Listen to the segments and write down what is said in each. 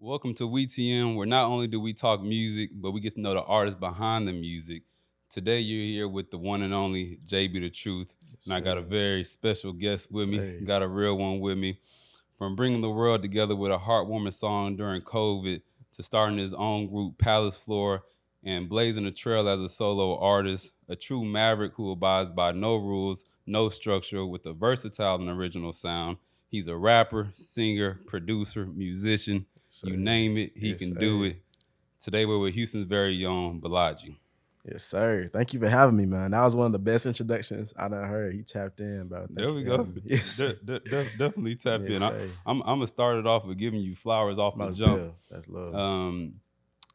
Welcome to WeTM, where not only do we talk music, but we get to know the artists behind the music. Today, you're here with the one and only JB the Truth, and I got a Sir. very special guest with me. Sir. Got a real one with me. From bringing the world together with a heartwarming song during COVID to starting his own group, Palace Floor, and blazing a trail as a solo artist, a true maverick who abides by no rules, no structure, with a versatile and original sound. He's a rapper, singer, producer, musician. You Sir. name it, he Yes, can do sir. it. Today we're with Houston's very own Bolaji. Yes, sir. Thank you for having me, man. That was one of the best introductions I done heard. He tapped in, bro. There Thank we you for go. having me. Yes, sir. Definitely tap Yes, in. sir. I'm gonna start it off with giving you flowers off the Most jump. deal. That's love. Um,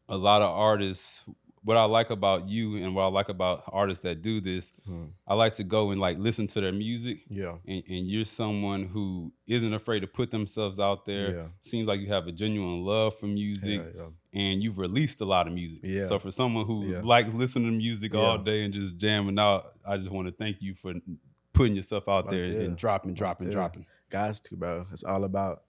a lot of artists, what I like about you and what I like about artists that do this, Hmm. I like to go and like listen to their music. Yeah. And you're someone who isn't afraid to put themselves out there. Yeah. Seems like you have a genuine love for music, Yeah. Yeah. and you've released a lot of music. Yeah. So for someone who Yeah. likes listening to music all Yeah. day and just jamming out, I just want to thank you for putting yourself out Most there deal. and dropping. Deal. Guys too, bro. It's all about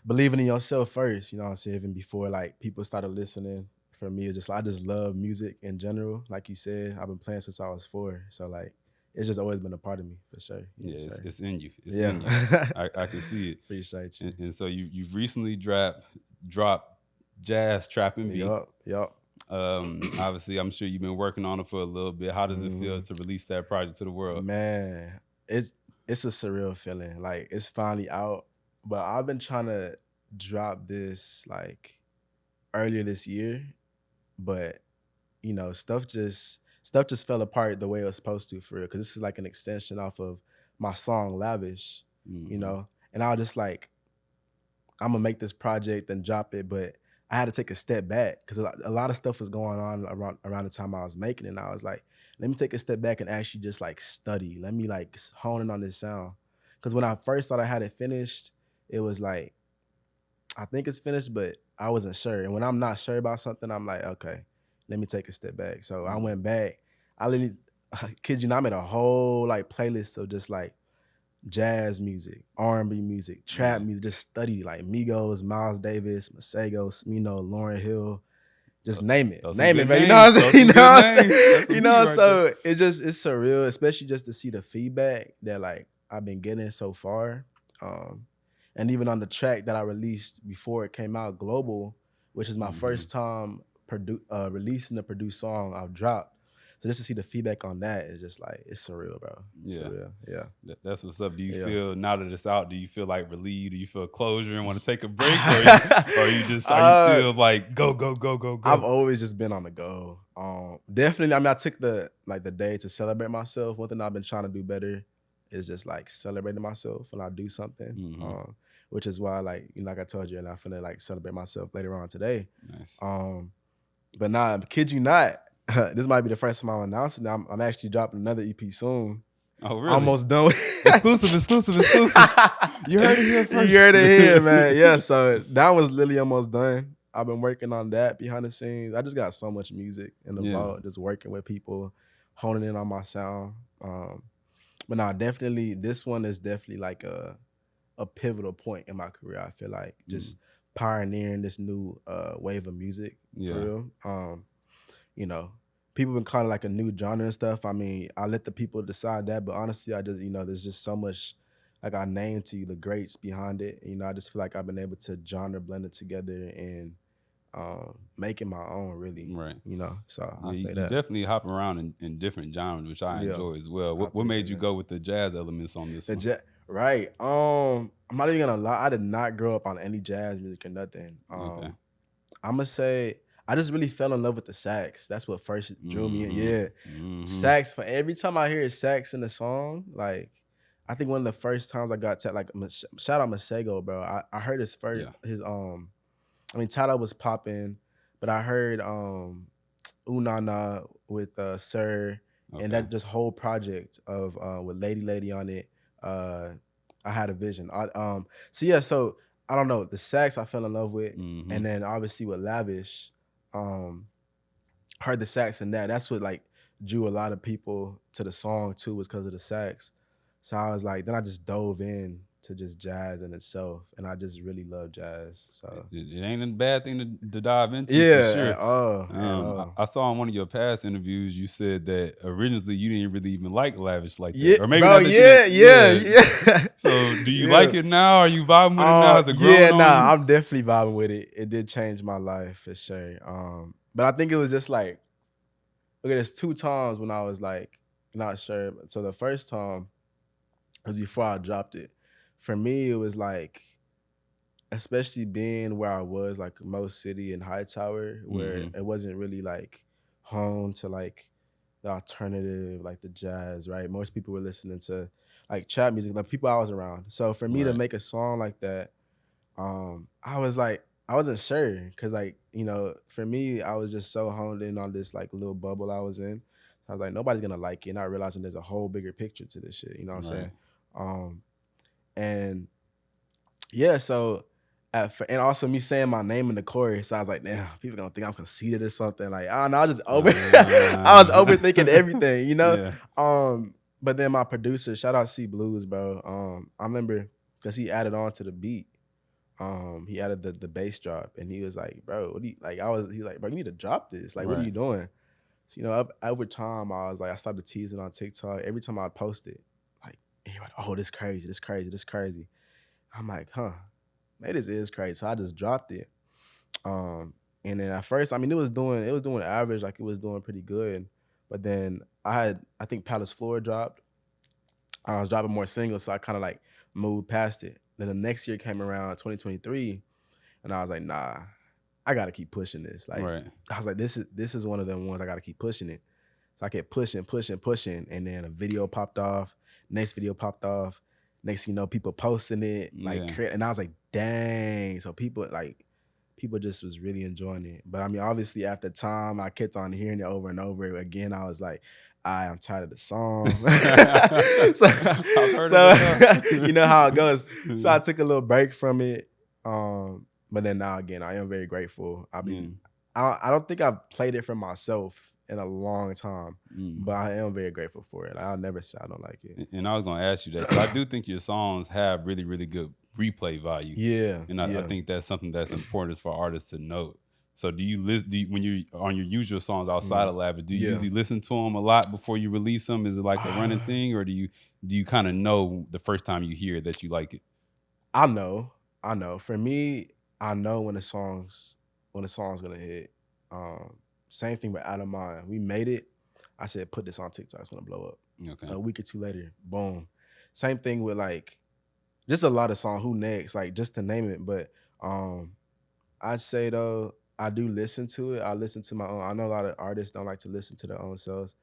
believing in yourself first. You know what I'm saying? Even before like people started listening. For me, it's just I just love music in general. Like you said, I've been playing since I was 4. So like it's just always been a part of me for sure. Yeah, Yes, sir. it's in you. It's Yeah. in you. I can see it. Appreciate you. And so you've recently dropped Jazz Trap and B. Yup. Obviously, I'm sure you've been working on it for a little bit. How does it feel Mhm. to release that project to the world? Man, it's a surreal feeling. Like it's finally out. But I've been trying to drop this like earlier this year, but stuff just fell apart the way it was supposed to for real. Cause this is like an extension off of my song Lavish, you Hmm. know. And I was just like, I'm gonna make this project and drop it, but I had to take a step back because a lot of stuff was going on around the time I was making it. And I was like, let me take a step back and actually just like study. Let me like hone in on this sound. Because when I first thought I had it finished, it was like, I think it's finished, but I wasn't sure. And when I'm not sure about something, I'm like, okay, let me take a step back. So I went back. I literally, kid you not, I made a whole like playlist of just like jazz music, R&B music, trap Yeah. music, just study like Migos, Miles Davis, Masego, Lauryn Hill, just name it. Those some Name it, good bro. You know what names. I'm saying? Those You some know good what I'm saying? names. That's some You heat know, right there. so it's surreal, especially just to see the feedback that like I've been getting so far. And even on the track that I released before it came out, Global, which is my Hmm. first time releasing a produced song I've dropped. So just to see the feedback on that is just like it's surreal, bro. It's Yeah. surreal. Yeah. That's what's up. Do you Yeah. feel now that it's out? Do you feel like relieved? Do you feel closure and want to take a break, or you uh, still like go go go go I've go? always just been on the go. Definitely. I mean, I took the day to celebrate myself. One thing I've been trying to do better is just like celebrating myself when I do something. Hmm. Which is why, like like I told you, and I'm finna like celebrate myself later on today. Nice. But nah, kid you not, this might be the first time I'm announcing. I'm actually dropping another EP soon. Oh, really? Almost done. With Exclusive. You heard it here You first. heard it here, man. Yeah, so that was literally almost done. I've been working on that behind the scenes. I just got so much music in the Yeah. vault, just working with people, honing in on my sound. But nah, definitely, this one is definitely like a pivotal point in my career. I feel like Mm. just pioneering this new wave of music for Yeah. real. You know, people been calling it like a new genre and stuff. I mean, I let the people decide that, but honestly, I just there's just so much like I named to you the greats behind it. I just feel like I've been able to genre blend it together and make it my own, really. Right. So Yeah, I'll say you that. definitely hop around in different genres, which I Yeah, enjoy as well. I What made appreciate you that. go with the jazz elements on this one? Right. I'm not even gonna lie. I did not grow up on any jazz music or nothing. Okay. I'm gonna say I just really fell in love with the sax. That's what first drew me in. Hmm. Yeah, Hmm. sax. For every time I hear sax in a song, like I think one of the first times I got to like shout out Masego, bro. I heard his first Yeah. his I mean Tada was popping, but I heard Unana with Sir and Okay. that just whole project of with Lady on it. Uh, I had a vision. So yeah, so I don't know the sax I fell in love with, Hmm. and then obviously with Lavish, um, heard the sax in that. That's what like drew a lot of people to the song too, was because of the sax. So I was like, then I just dove in to just jazz in itself, and I just really love jazz. So It ain't a bad thing to dive into for yeah, sure. at all, at all. I saw in one of your past interviews you said that originally you didn't really even like Lavish like Yeah, that, or maybe bro. not that you didn't. Yeah, Yeah. yeah. So do you Yeah. like it now? Are you vibing with it now? Has it Yeah, grown on nah, you? I'm definitely vibing with it. It did change my life for sure. But I think it was just like, okay, there's two times when I was like not sure. So the first time was before I dropped it. For me, it was like, especially being where I was, like Most City and Hightower, where Mm-hmm. it wasn't really like home to like the alternative, like the jazz, right? Most people were listening to like trap music, like people I was around. So for me to Right. make a song like that, I was like, I wasn't sure because like, for me, I was just so honed in on this like little bubble I was in. I was like, nobody's gonna like it, not realizing there's a whole bigger picture to this shit. You know what I'm Right. saying? And yeah, so and also me saying my name in the chorus, I was like, damn, people gonna think I'm conceited or something. Like, I don't know, I was just over, I was overthinking everything, Yeah. But then my producer, shout out C Blues, bro. I remember because he added on to the beat. He added the bass drop, and he was like, bro, what do you like? He was like, bro, you need to drop this. Like, what are Right. you doing? So, over time, I was like, I started teasing on TikTok. Every time I post it, like, everybody, oh, this crazy, this crazy, this crazy. I'm like, huh, maybe this is crazy. So I just dropped it. And then at first, I mean, it was doing average, like it was doing pretty good. But then I think Palace Floor dropped. I was dropping more singles, so I kind of like moved past it. Then the next year came around, 2023, and I was like, nah, I gotta keep pushing this. Like, Right. I was like, this is one of them ones I gotta keep pushing it. So I kept pushing, pushing, pushing, and then a video popped off. Next video popped off. Next, thing you know, people posting it, like, Yeah. and I was like, dang. So people just was really enjoying it. But I mean, obviously, after time, I kept on hearing it over and over again. I was like, I'm tired of the song. so, I've heard so it enough. you know how it goes. So I took a little break from it. But then now again, I am very grateful. Mm. I don't think I've played it for myself in a long time, Mm. but I am very grateful for it. Like, I'll never say I don't like it. And I was gonna ask you that because I do think your songs have really, really good replay value. Yeah, And I yeah. think that's something that's important for artists to note. So do you listen when you're on your usual songs outside of Lavish, do you Yeah. usually listen to them a lot before you release them? Is it like a running thing, or do you kind of know the first time you hear it that you like it? I know. For me, I know when the song's gonna hit. Same thing with Out of Mind. We made it. I said, put this on TikTok. It's gonna blow up. Okay. A week or two later, boom. Same thing with like just a lot of songs. Who next? Like just to name it. But I'd say though, I do listen to it. I listen to my own. I know a lot of artists don't like to listen to their own selves.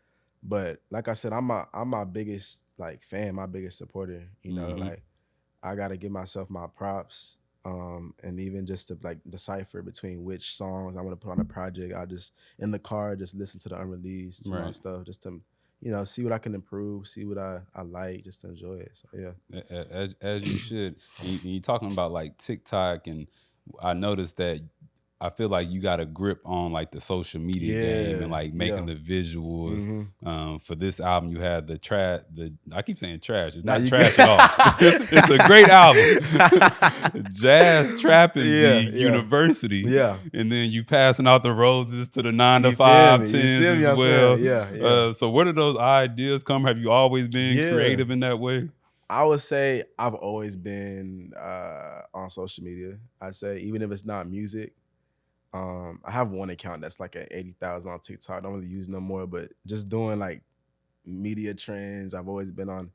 But like I said, I'm my biggest like fan, my biggest supporter. Mhm. Like I gotta give myself my props. And even just to like decipher between which songs I want to put on a project, I just in the car just listen to the unreleased, to my Right. stuff, just to see what I can improve, see what I like, just to enjoy it. So yeah. As you should. And you're talking about like TikTok, and I noticed that I feel like you got a grip on like the social media game and Yeah, like making yeah. the visuals. Mm-hmm. For this album, you had the I keep saying trash. It's Now not you trash good. at all. It's a great album. Jazz Trappin' Yeah, B yeah, University, yeah. and then you passing out the roses to the 9 to You feel 5 me? You tens see me? as I'm saying, well. yeah, yeah, So where did those ideas come? Have you always been yeah. creative in that way? I would say I've always been on social media. I say even if it's not music, I have one account that's like at 80,000 on TikTok. I don't really use no more, but just doing like media trends. I've always been on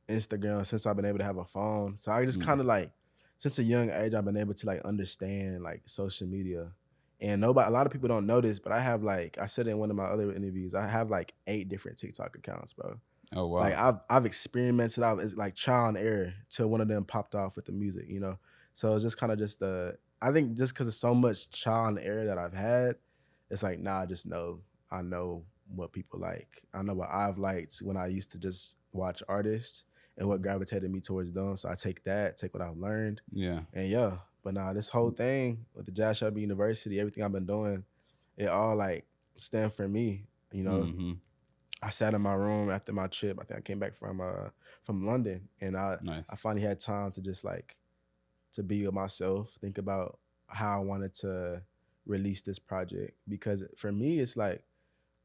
Instagram since I've been able to have a phone. So I just kind Mm. of like since a young age I've been able to like understand like social media. And a lot of people don't know this, but I have like I said in one of my other interviews, I have like 8 different TikTok accounts, bro. Oh Like wow. I've experimented. It's like trial and error till one of them popped off with the music. So it's just kind of just I think just because it's so much trial and error that I've had, it's like nah, I know what people like. I know what I've liked when I used to just watch artists and what gravitated me towards them. So I take what I've learned, Yeah. and yeah. But nah, this whole thing with the JazzTrapnB University, everything I've been doing, it all like stand for me. Hmm. I sat in my room after my trip. I think I came back from London, and I Nice. finally had time to just like to be with myself, think about how I wanted to release this project. Because for me, it's like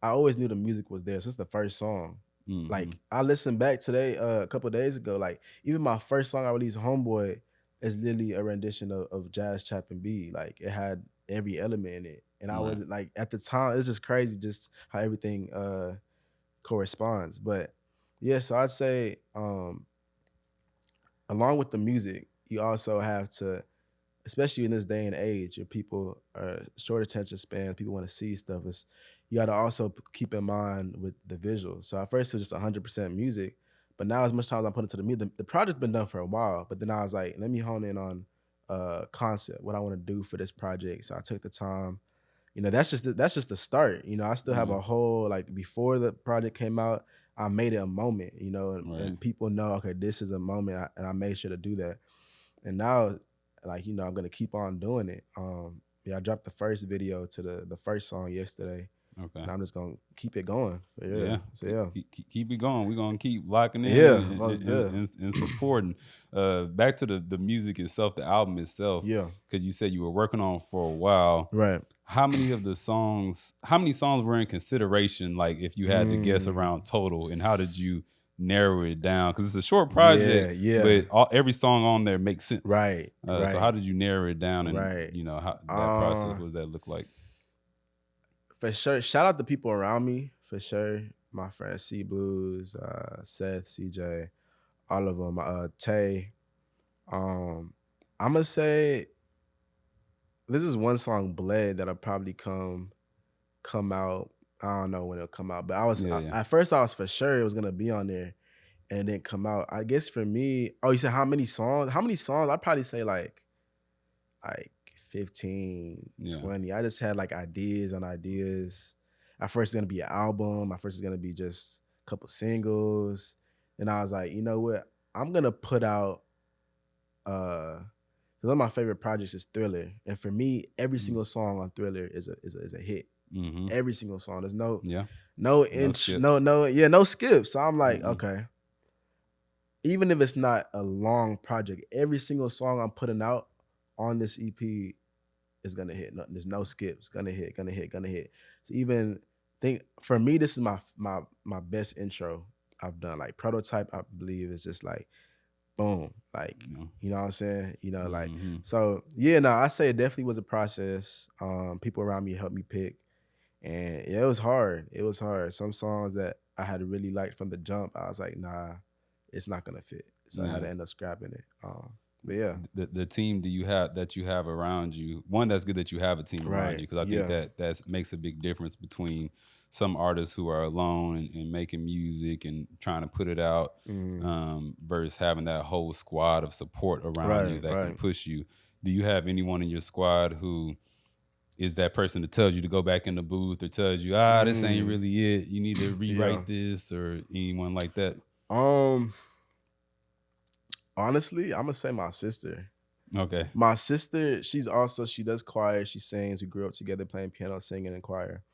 I always knew the music was there since the first song. Mm-hmm. Like I listened back today, a couple of days ago. Like even my first song I released, "Homeboy," is literally a rendition of JazzTrapnB. Like it had every element in it, and I Right. wasn't like at the time. It's just crazy, just how everything corresponds. But yeah, so I'd say along with the music, you also have to, especially in this day and age, where people are short attention spans, people want to see stuff. You got to also keep in mind with the visual. So at first it was just 100% music, but now as much time as I'm putting into the music, the project's been done for a while. But then I was like, let me hone in on concept, what I want to do for this project. So I took the time. That's just the start. I still have Yeah. a whole like before the project came out, I made it a moment. Right. And people know, okay, this is a moment, and I made sure to do that. And now, like I'm gonna keep on doing it. Yeah, I dropped the first video to the first song yesterday, Okay. and I'm just gonna keep it going. Yeah, Yeah. so yeah, Keep it going. We're gonna keep locking in yeah, most good. and supporting. Back to the music itself, the album itself, Yeah, because you said you were working on it for a while. right. How many songs were in consideration? Like if you had to guess Mm, around total, and how did you narrow it down? Because it's a short yeah, project, yeah. but every song on there makes sense. Right, So how right, did you narrow it down, and right. how that process? Uh, What does that look like? for sure. Shout out the people around me for sure. My friends C Blues, Seth, CJ, all of them. Tay. Um, I'm gonna say this is one song, Bled, that'll probably come out. I don't know when it'll come out, but Yeah, yeah. at first I was for sure it was gonna be on there, and it didn't come out. I guess for me, oh, you said how many songs? How many songs? I'd probably say like 15, Yeah. 20. I just had like ideas on ideas. At first it's gonna be an album. At first it's gonna be just a couple singles. And I was like, you know what? I'm gonna put out one of my favorite projects is Thriller. And for me, every Mm-hmm. single song on Thriller is a hit. Mm-hmm. Every single song. There's Yeah. no No inch, skips. no skips. So I'm like, Mm-mm. okay. Even if it's not a long project, every single song I'm putting out on this EP is gonna hit. There's no skips. Gonna hit. Gonna hit. Gonna hit. So even think for me, this is my best intro I've done. Like Prototype, I believe is just like boom. Like No. you know what I'm saying. Like Mm-hmm. so. Yeah, no, I say it definitely was a process. People around me helped me pick, and yeah, it was hard. It was hard. Some songs that I had really liked from the jump, I was like, nah, it's not gonna fit. So I had Yeah. to end up scrapping it. But yeah, The team that you have around you, one, that's good that you have a team around right. you, because I think Yeah. that makes a big difference between some artists who are alone and making music and trying to put it out, Mm. versus having that whole squad of support around you Right. that can Right. push you. Do you have anyone in your squad who is that person that tells you to go back in the booth, or tells you, this ain't Mm. really it, you need to Yeah. rewrite this, or anyone like that? Um. Honestly, I'm gonna say my sister. Okay. My sister, she does choir. She sings. We grew up together playing piano, singing, and choir.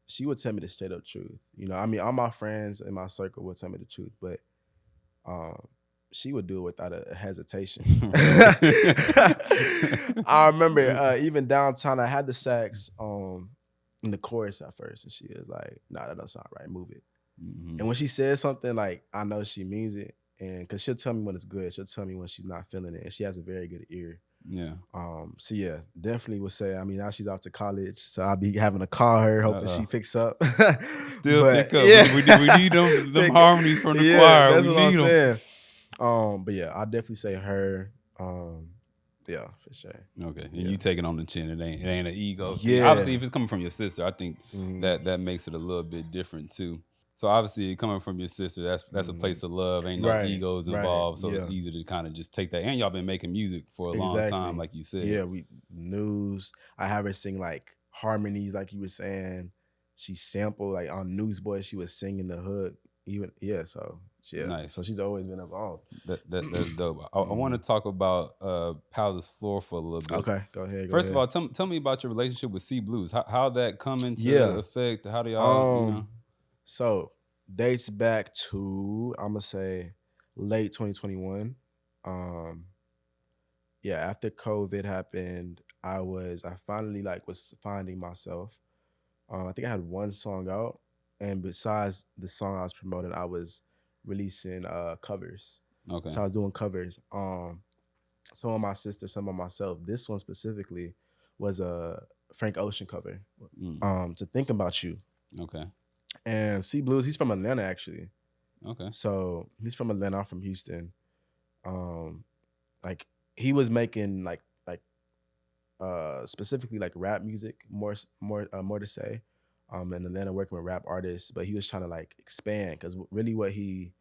She would tell me the straight up truth. I mean, all my friends in my circle would tell me the truth, but um, she would do it without a hesitation. I remember even downtown, I had the sax in the chorus at first, and she was like, "Nah, that doesn't sound right. Move it." Mhm. And when she says something, like I know she means it, and because she'll tell me when it's good, she'll tell me when she's not feeling it, and she has a very good ear. Yeah. So yeah, definitely would say. I mean, now she's off to college, so I'll be having to call her, hoping Uh-uh. she picks up. Still But pick up. yeah, We need them pick up. harmonies from the Yeah, choir. that's We what I'm need them. saying. But yeah, I'll definitely say her. Yeah, for sure. Okay, and Yeah, you take it on the chin. It ain't an ego thing. yeah. Obviously, if it's coming from your sister, I think Mhm, that makes it a little bit different too. So obviously, coming from your sister, that's a mhm. place of love. Ain't no Right, egos right. involved, so it's Yeah, easy to kind of just take that. And y'all been making music for a long time, exactly. like you said. Yeah, we news. I have her sing like harmonies, like you were saying. She sampled like on Newsboy. She was singing the hook. Even yeah, so yeah, so Nice. she's always been involved. That's dope. I want to Mhm. talk about Palace Floor for a little bit. Okay, go ahead, go First of ahead. all, tell me about your relationship with C Blues. How that come into Yeah. effect? How do y'all, Um, So dates back to I'm gonna say late 2021. Um, yeah, after COVID happened, I finally like was finding myself. I think I had one song out, and besides the song I was promoting, I was releasing covers. Okay. So I was doing covers. Some of my sisters, some of myself. This one specifically was a Frank Ocean cover. Mm. To think about you. Okay. And C Blues, he's from Atlanta actually. Okay. So he's from Atlanta. I'm from Houston. Um, like he was making specifically like rap music, more to say. In Atlanta working with rap artists, but he was trying to like expand because really what he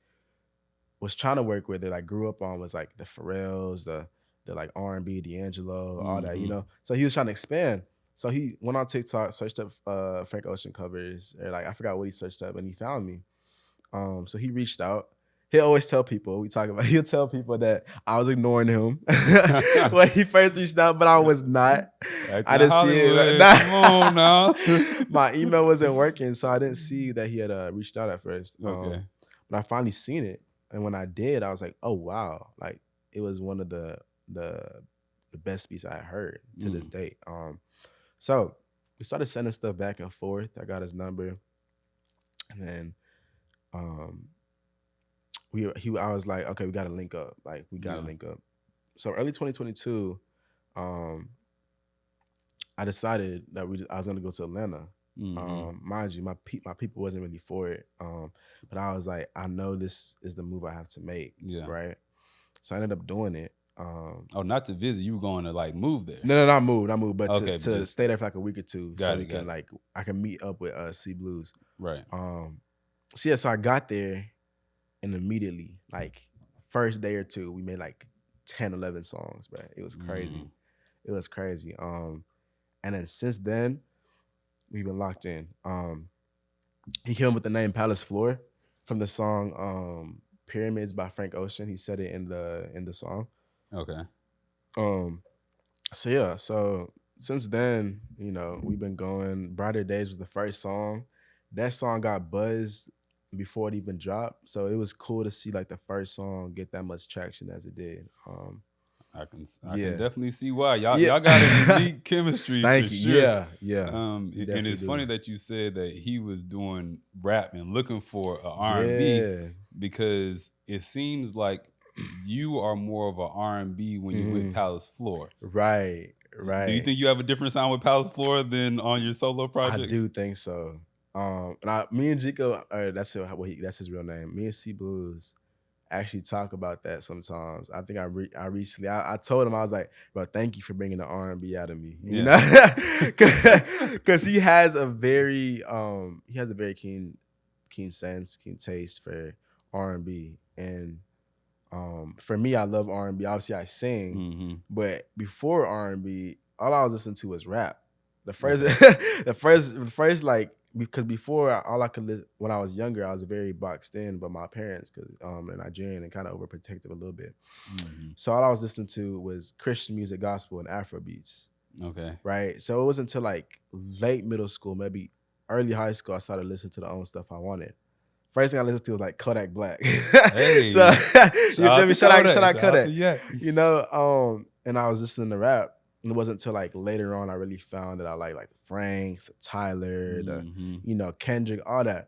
was trying to work with, they like grew up on was like the Pharrells, the like R&B, D'Angelo, all that, you Mm-hmm. know. So he was trying to expand. So he went on TikTok, searched up Frank Ocean covers, or like I forgot what he searched up, and he found me. So he reached out. He'll always tell people, he'll tell people that I was ignoring him when he first reached out, but I was not. I Acting didn't see it. Hollywood. Come on now. My email wasn't working, so I didn't see that he had reached out at first. Okay. But I finally seen it, and when I did, I was like, "Oh wow!" Like it was one of the best beats I had heard to this date. So we started sending stuff back and forth. I got his number, and then um, I was like, "Okay, we got to link up. Like we got to Yeah. link up." So early 2022, I decided that I was gonna go to Atlanta. Mind you, my people wasn't really for it. But I was like, I know this is the move I have to make. Yeah. Right. So I ended up doing it. Oh, not to visit. You were going to like move there. No, not move, but Okay, to just- stay there for like a week or two, so Got we it, can got it. like I can meet up with C Blues. Right. So yeah, so I got there, and immediately, like first day or two, we made like 10, 11 songs, bro. It was crazy. It was crazy. And then since then, we've been locked in. He came with the name Palace Floor from the song Pyramids by Frank Ocean. He said it in the song. Okay. So yeah, so since then, you know, we've been going. Brighter Days was the first song. That song got buzzed before it even dropped. So it was cool to see like the first song get that much traction as it did. I can Yeah. definitely see why y'all Yeah. got a unique chemistry. Thank for you. Sure. Yeah. And definitely it's do. funny that you said that he was doing rap and looking for a R&B Yeah. because it seems like you are more of a R&B when you're with Palace Floor. Right. Do you think you have a different sound with Palace Floor than on your solo projects? I do think so. And me and Jico, that's his real name. Me and C Blues actually talk about that sometimes. I think I recently I told him, I was like, bro, thank you for bringing the R&B out of me, you know, because he has a very keen sense, keen taste for R&B, and for me, I love R&B. Obviously, I sing, but before R&B, all I was listening to was rap. The first, the first like, because before all I could listen when I was younger, I was very boxed in by my parents because they're Nigerian and kind of overprotective a little bit. So all I was listening to was Christian music, gospel, and Afro beats. Okay. Right. So it wasn't until like late middle school, maybe early high school, I started listening to the own stuff I wanted. First thing I listened to was like Kodak Black. Hey, so you feel me? Shout out Kodak. Yeah. You know, and I was listening to rap. And it wasn't until like later on I really found that I like the Frank, the Tyler, the you know, Kendrick, all that.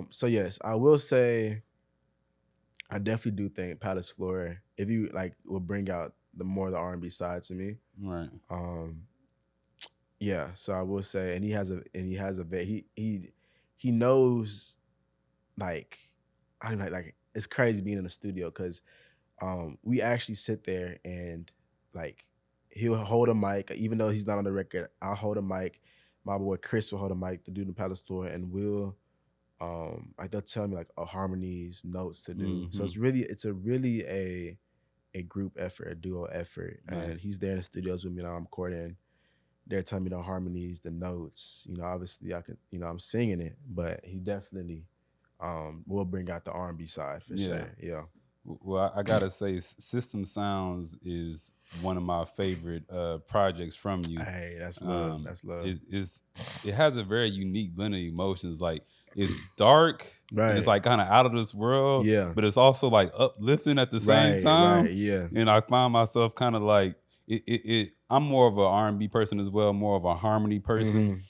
So yes, I will say I definitely do think Palace Floor, if you like, will bring out the R&B side to me. Right. Yeah, so I will say, and he has a he knows, like, I don't know, like it's crazy being in the studio because we actually sit there and like he'll hold a mic, even though he's not on the record. I'll hold a mic. My boy Chris will hold a mic, the dude in the Palace Floor, and we'll like they'll tell me like harmonies, notes to do. So it's really a group effort, a duo effort. Nice. And he's there in the studios with me now. I'm recording. They're telling me the harmonies, the notes. You know, obviously I can, you know, I'm singing it, but he definitely will bring out the R&B side for sure. Yeah. Well, I gotta say, System Sounds is one of my favorite projects from you. Hey, that's love. That's love. It has a very unique blend of emotions. Like it's dark and it's Right. like kind of out of this world, Yeah. but it's also like uplifting at the same Right. time. Right. Yeah. And I find myself kind of like I'm more of an R&B person as well, more of a harmony person.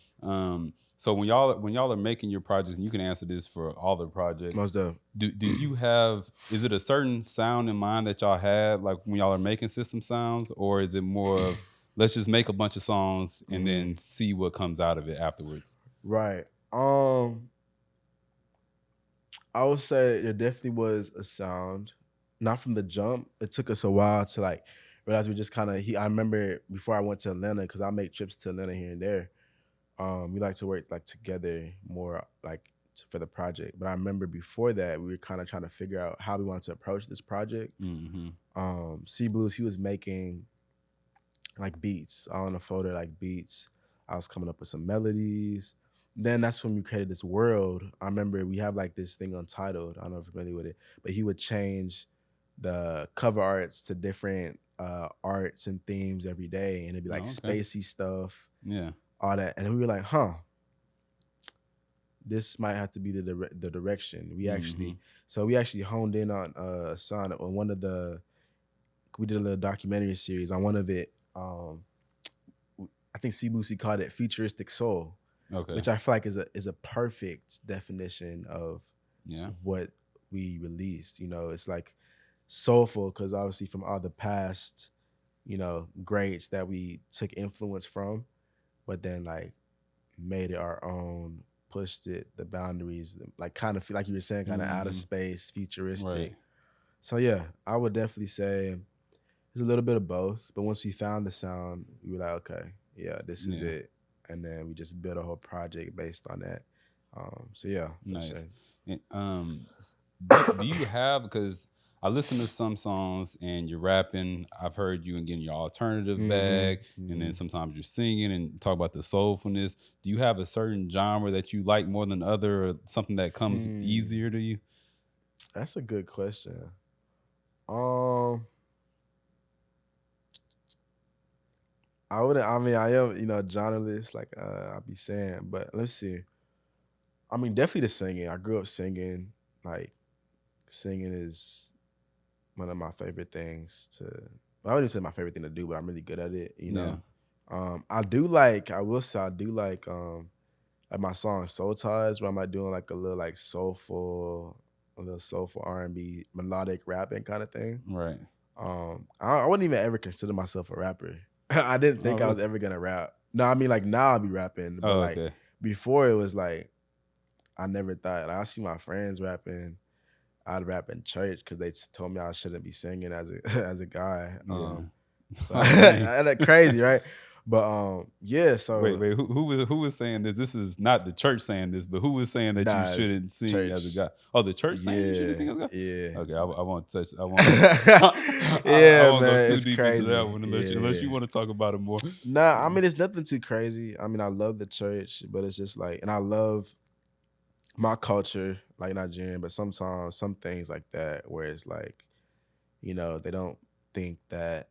So when y'all are making your projects, and you can answer this for all the projects, Most of. do you have, is it a certain sound in mind that y'all had like when y'all are making system sounds, or is it more of let's just make a bunch of songs and then see what comes out of it afterwards? Right. I would say there definitely was a sound. Not from the jump. It took us a while to like realize we just kind of. I remember before I went to Atlanta, because I make trips to Atlanta here and there. We like to work like together more like for the project. But I remember before that we were kind of trying to figure out how we wanted to approach this project. C Blues, he was making like beats on a folder, like beats. I was coming up with some melodies. Then that's when we created this world. I remember we have like this thing Untitled. I don't know if you're familiar with it, but he would change the cover arts to different arts and themes every day, and it'd be like spacey stuff, all that. And we were like, this might have to be the direction. We actually honed in on a song on one of the. We did a little documentary series on one of it. I think C Boosie called it futuristic soul, which I feel like is a perfect definition of what we released. You know, it's like soulful because obviously from all the past, greats that we took influence from, but then like made it our own, pushed it the boundaries, like kind of feel like you were saying, kind of out of space, futuristic. Right. So yeah, I would definitely say it's a little bit of both. But once we found the sound, we were like, okay, yeah, this is it. And then we just built a whole project based on that. So yeah, for sure. And, do you have, because I listen to some songs and you're rapping, I've heard you again your alternative bag, and then sometimes you're singing and talk about the soulfulness. Do you have a certain genre that you like more than other, or something that comes easier to you? That's a good question. I am, genreless, like I'll be saying, but let's see. I mean, definitely the singing. I grew up singing. Like, singing is one of my favorite things to. I wouldn't say my favorite thing to do, but I'm really good at it. I will say, I do like my song Soul Ties, where I'm like doing like a little like soulful R&B melodic rapping kind of thing. Right. I wouldn't even ever consider myself a rapper. I didn't think I was ever gonna rap. No, I mean like now I'll be rapping, but before it was like I never thought. Like, I see my friends rapping. I'd rap in church because they told me I shouldn't be singing as a guy. That's crazy, right? But yeah. So wait, who was saying this? This is not the church saying this, but who was saying that you shouldn't sing as a guy? Oh, the church saying you shouldn't sing as a guy? Yeah. Okay, I won't touch. I won't. I won't man, go too it's deep crazy. into that one unless you want to talk about it more. Nah, I mean it's nothing too crazy. I mean I love the church, but it's just like, and I love my culture, like Nigerian, but sometimes some things like that where it's like, they don't think that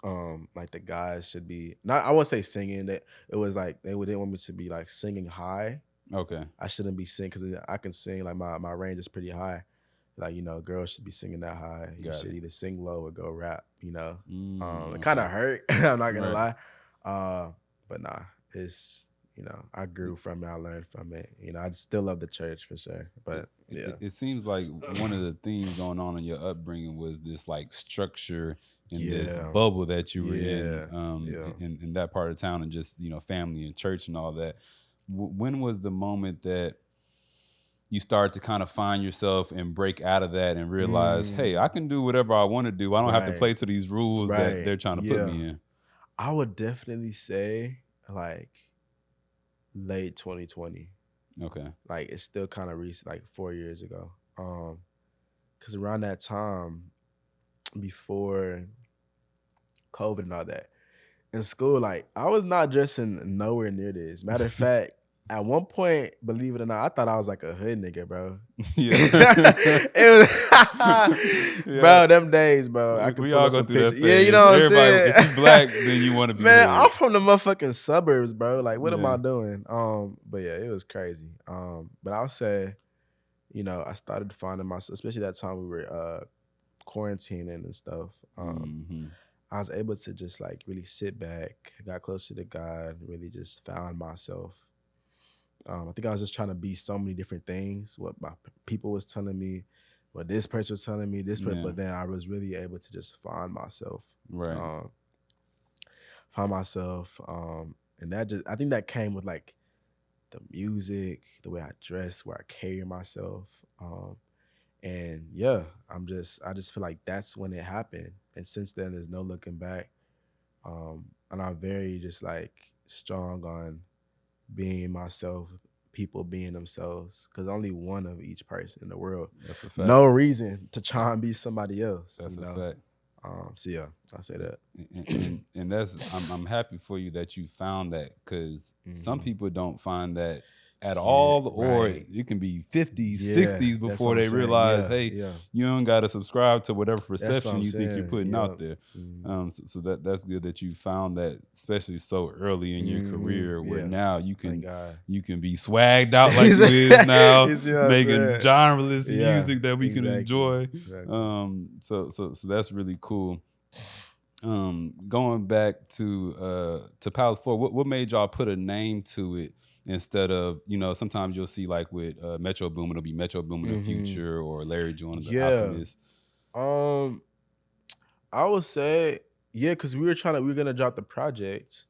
like the guys should be, not, I wouldn't say singing, that it was like they didn't want me to be like singing high. Okay. I shouldn't be singing because I can sing, like my range is pretty high. Like, girls should be singing that high. You should either sing low or go rap, It kind of hurt. I'm not gonna lie. But nah, it's, I grew from it. I learned from it. I still love the church for sure. But yeah, it seems like one of the things going on in your upbringing was this like structure in this bubble that you were in that part of town, and just family and church and all that. When was the moment that you start to kind of find yourself and break out of that and realize, hey, I can do whatever I want to do. I don't have to play to these rules that they're trying to put me in. I would definitely say like late 2020. Okay. Like it's still kind of recent, like 4 years ago. Because around that time, before COVID and all that, in school, like I was not dressing nowhere near this. Matter of fact, At one point, believe it or not, I thought I was like a hood nigga, bro. Yeah. It was, Yeah. bro, them days, bro. I could We pull all up go some through that pictures. Yeah, you phase. know what I'm Everybody, saying? if you black, then you want to be Man, I'm hood. from the motherfucking suburbs, bro. Like, what am Yeah. I doing? But yeah, it was crazy. But I'll say, I started finding myself, especially that time we were quarantining and stuff. Hmm. I was able to just like really sit back, got closer to God, really just found myself. I think I was just trying to be so many different things. What my people was telling me, what this person was telling me, Yeah. but then I was really able to just find myself. Right. Um, find myself, and that just I think that came with like the music, the way I dress, where I carry myself. And yeah, I just feel like that's when it happened. And since then there's no looking back. And I'm very just like strong on being myself, people being themselves. Cause only one of each person in the world. That's a fact. No reason to try and be somebody else. That's a fact. So yeah, I say that. And that's I'm happy for you that you found that, because some Mhm. people don't find that at Yeah, all, or right. it can be 50s, Yeah, 60s that's what before I'm they saying. realize, Yeah, hey, yeah. you don't got to subscribe to whatever That's what perception I'm you think you're saying. putting Yeah. out there. Mhm. So that's good that you found that, especially so early in your career, where Yeah. now Thank God. you can be swagged out like you is now, You see what I'm making saying? genreless Yeah, music that we can exactly. enjoy. Exactly. So that's really cool. Going back to Palace 4, what made y'all put a name to it instead of, sometimes you'll see like with Metro Boom, it'll be Metro Boom in the Hmm. future, or Larry Joyner, the Yeah. Alchemist. Um, I would say, yeah, because we were gonna drop the project.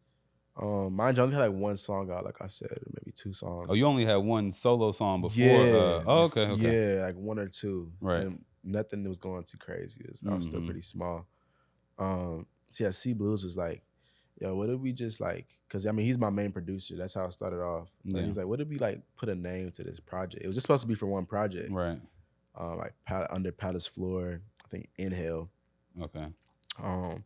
Mind you, I only had like one song out, like I said, or maybe two Oh, you songs. only had one solo song before. Yeah, Okay. yeah, like one or two, Right. and nothing was going too crazy. I was still Hmm. pretty small. So yeah, C Blues was like, yo, what if we just like, because I mean, he's my main producer. That's how I started off. Like, Yeah. he's like, what if we like put a name to this project? It was just supposed to be for one project, Right. like under Palace Floor, I think Inhale. Okay. Um,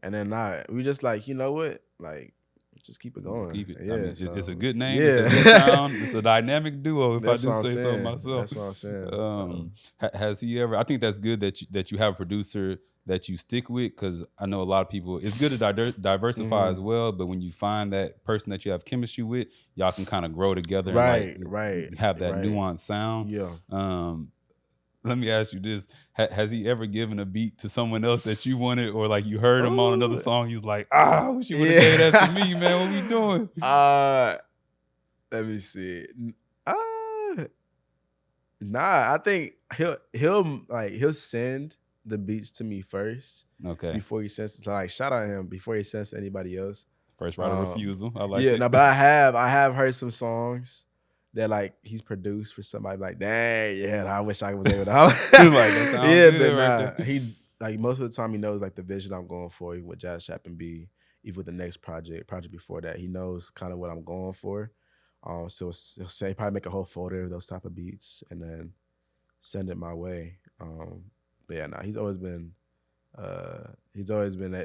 and then we just like, you know what, like, just keep it Just going. keep it. I Yeah, mean, it's a so good name. It's a yeah, good sound. It's a dynamic duo, if I that's what do I'm say so saying. myself. That's what I'm saying. So Has he ever? I think that's good that you have a producer that you stick with, because I know a lot of people. It's good to diversify as mhm. well, but when you find that person that you have chemistry with, y'all can kind of grow together and like Right, right, have that right. nuanced sound. Yeah. Um, Let me ask you this: has he ever given a beat to someone else that you wanted, or like you heard him on another Oh, song, you was like, I wish you would have gave that to yeah. me, man. What we doing? Let me see. Nah, I think he'll send the beats to me first Okay, before he sends it to, like, shout out him before he sends to anybody else. first right of Um, refusal. I like yeah, it. no, but I have heard some songs that like he's produced for somebody, like, dang, yeah, I wish I was able to. Like that sound Yeah, but good right nah, there. he like most of the time he knows like the vision I'm going for, even with JazzTrapnB, even with the next project before that, he knows kind of what I'm going for. So he'll say probably make a whole folder of those type of beats and then send it my way. But yeah, nah, he's always been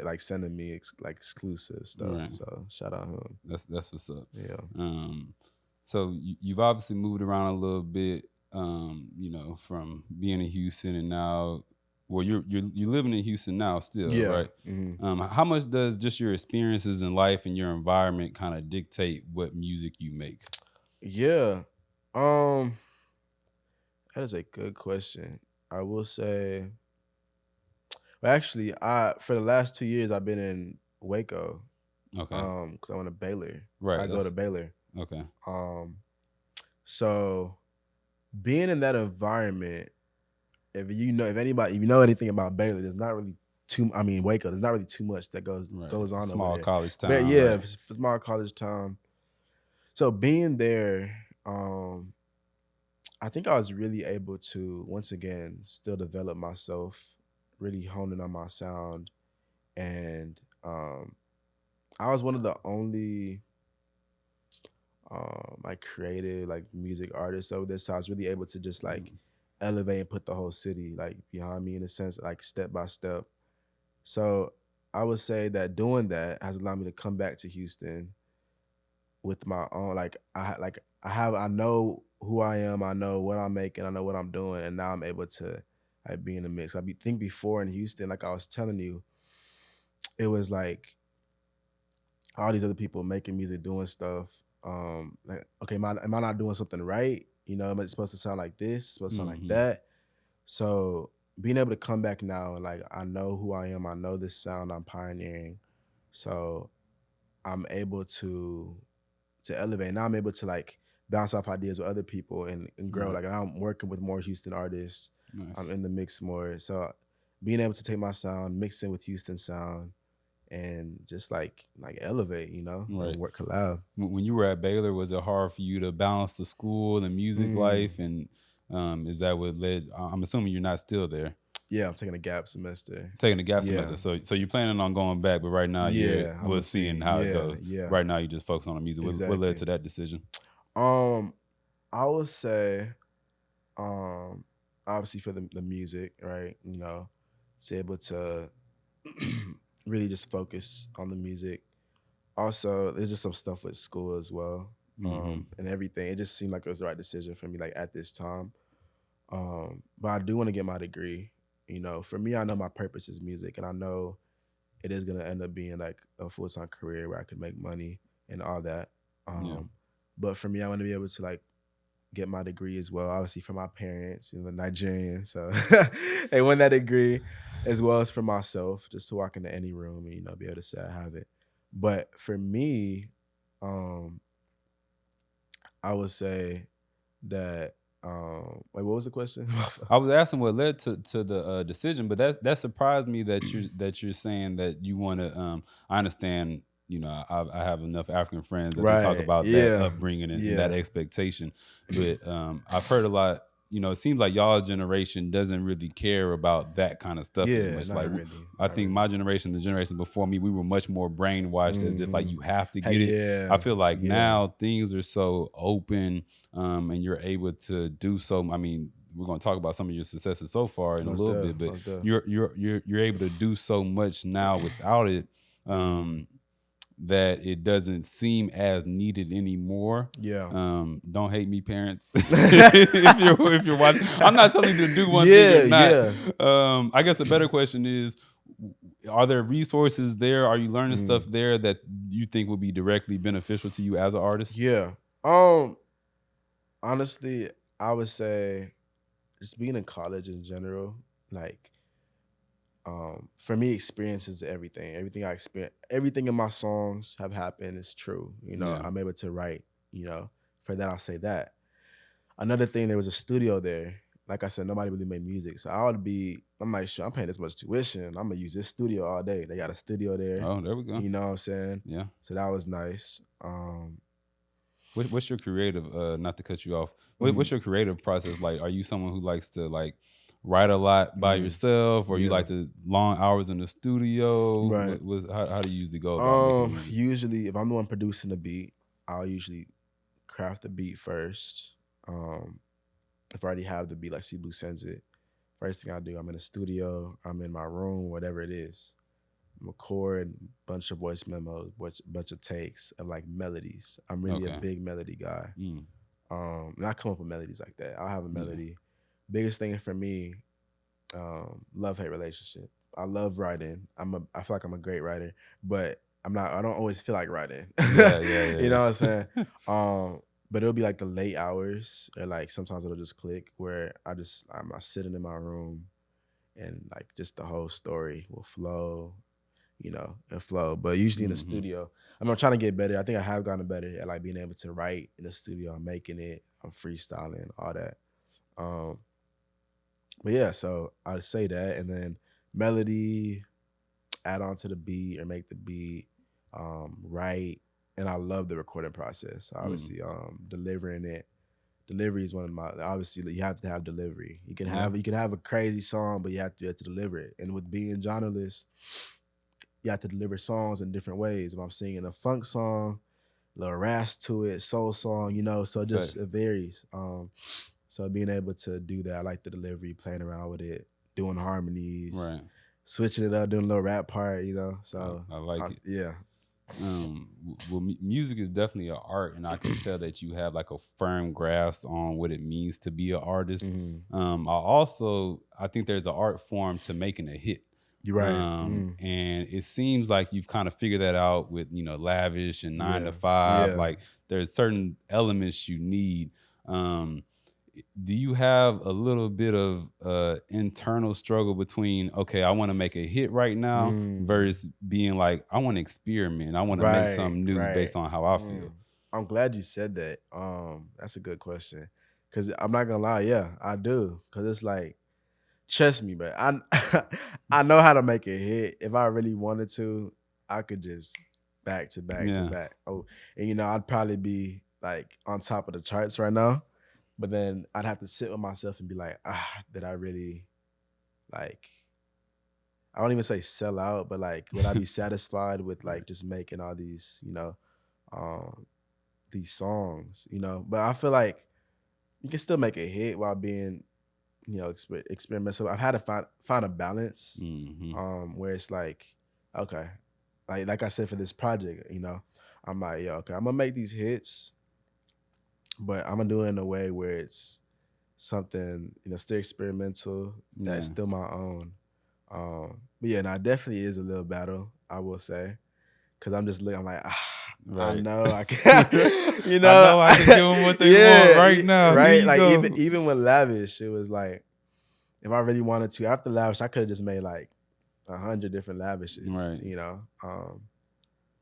like sending me like exclusive stuff. Right. So shout out him. That's what's up. Yeah. So you've obviously moved around a little bit, from being in Houston, and now, well, you're living in Houston now still, Yeah. right? Hmm. How much does just your experiences in life and your environment kind of dictate what music you make? Yeah. Um, that is a good question. I will say, well, actually, I for the last 2 years I've been in Waco. Okay, Because I went to Baylor. right. I go to That's Baylor. okay. Um, so being in that environment, if you know anything about Baylor, there's not really Waco, there's not really too much that Right. goes A on over small there. college But town, yeah, right? it's a small college town. So being there, I think I was really able to once again still develop myself, really honing on my sound, and I was one of the only like creative like music artists over there, so I was really able to just like elevate and put the whole city like behind me in a sense, like step by step. So I would say that doing that has allowed me to come back to Houston with my own, I know who I am, I know what I'm making, I know what I'm doing, and now I'm able to like be in the mix. Think before in Houston, like I was telling you, it was like all these other people making music, doing stuff. Like, okay, am I not doing something right? You know, am I supposed to sound like this? Supposed to sound like Mm-hmm. that? So being able to come back now and like I know who I am, I know this sound I'm pioneering. So I'm able to elevate. Now I'm able to like bounce off ideas with other people and grow. Right. Like I'm working with more Houston artists. I'm Nice. in the mix more. So being able to take my sound, mix in with Houston sound, and just like elevate, and Right. work collab. When you were at Baylor, was it hard for you to balance the school and music Mm, life? And is that what led? I'm assuming you're not still there, yeah, I'm taking a gap semester. taking a gap Yeah, semester. So you're planning on going back, but right now yeah, I'm we'll gonna see see. how it Yeah, goes. yeah, Right now you just focus on the music. What led exactly. to that decision? Um, I would say, um, obviously for the music, right? To able to really just focus on the music. Also, there's just some stuff with school as well, Mm-hmm. and everything. It just seemed like it was the right decision for me, like at this time. But I do want to get my degree. For me, I know my purpose is music, and I know it is gonna end up being like a full-time career where I could make money and all that. Yeah. But for me, I want to be able to like get my degree as well. Obviously, for my parents, Nigerian, so they want that degree, as well as for myself, just to walk into any room and be able to say I have it. But for me, um, I would say that wait, what was the question? I was asking what led to the decision, but that surprised me that you're saying that you want to. I understand. I have enough African friends that they talk Right. about that Yeah. upbringing and that Yeah. expectation, but I've heard a lot. It seems like y'all's generation doesn't really care about that kind of stuff as Yeah. much. Not Like really. I Not think really. my generation, the generation before me, we were much more brainwashed as if like Hmm. you have to Hey, get it. I yeah. feel like Yeah. now things are so open, and you're able to do so. I mean, we're going to talk about some of your successes so far in a Most little def. bit, but Most def. you're able to do so much now without it, um, that it doesn't seem as needed anymore. Yeah. Don't hate me, parents. If you're watching, I'm not telling you to do one thing or Yeah. not. Yeah. I guess a better question is, are there resources there? Are you learning stuff Mm. there that you think would be directly beneficial to you as an artist? Yeah. Honestly, I would say just being in college in general, like for me, experience is everything. Everything I experience, everything in my songs have happened is true. Yeah. I'm able to write. For that I'll say that. Another thing, there was a studio there. Like I said, nobody really made music, so I'm like, sure, I'm paying this much tuition. I'm gonna use this studio all day. They got a studio there. Oh, there we go. You know what I'm saying? Yeah. So that was nice. What's your creative? Not to cut you off. What's Mm, your creative process like? Are you someone who likes to like write a lot by mm, yourself, or you yeah. like to long hours in the studio? Right. How do you usually go about making music? Usually, if I'm the one producing the beat, I'll usually craft the beat first. If I already have the beat, like C Blue sends it, first thing I do, I'm in the studio, I'm in my room, whatever it is, record a bunch of voice memos, bunch of takes of like melodies. I'm really a Okay. big melody guy. Mm, And I come up with melodies like that. I'll have a yeah. melody. Biggest thing for me, love hate relationship. I love writing. I feel like I'm a great writer, but I don't always feel like writing. Yeah. Yeah. Yeah. You know what I'm saying? Yeah. But it'll be like the late hours, or like sometimes it'll just click where I'm sitting in my room, and like just the whole story will flow, and flow. But usually in the Hmm. studio, I'm trying to get better. I think I have gotten better at like being able to write in the studio. I'm making it. I'm freestyling, all that. Um, but yeah, so I'd say that, and then melody, add on to the beat or make the beat, write, and I love the recording process. Mm, Obviously, delivering it. Delivery is one of my, obviously you have to have delivery. yeah. You can have a crazy song, but you have to deliver it. And with being journalist, you have to deliver songs in different ways. If I'm singing a funk song, a little rasp to it, soul song, so just Facts. it varies. So being able to do that, I like the delivery, playing around with it, doing harmonies, Right. switching it up, doing a little rap part, I, So I like it. yeah. Well, music is definitely an art, and I can tell that you have like a firm grasp on what it means to be an artist. Mhm. I think there's an art form to making a hit. You're right. Mhm. And it seems like you've kind of figured that out with, Lavish and Nine to Yeah. Five. Yeah. Like there's certain elements you need. Um, do you have a little bit of internal struggle between, okay, I want to make a hit right now Mm. versus being like, I want to experiment, I want to make Right. something new Right. based on how I Mm. feel? I'm glad you said that. That's a good question. Cause I'm not gonna lie, yeah, I do. Cause it's like, trust me, bro. I I know how to make a hit. If I really wanted to, I could just back to back to Yeah. back. Oh, and I'd probably be like on top of the charts right now. But then I'd have to sit with myself and be like, did I really like? I don't even say sell out, but like, would I be satisfied with like Right. just making all these, um, these songs, But I feel like you can still make a hit while being, experimental. I've had to find a balance, Hmm. where it's like, okay, like I said for this project, I'm like, yeah, okay, I'm gonna make these hits, but I'm gonna do it in a way where it's something, still experimental, that's Yeah. still my own. But yeah, now definitely is a little battle, I will say, because I'm just looking, I'm like, I Right. know I can, I know I can give them what they want yeah, right now. Here right. you Like even go. even with Lavish, it was like, if I really wanted to, after Lavish, I could have just made like 100 different Lavishes, Right.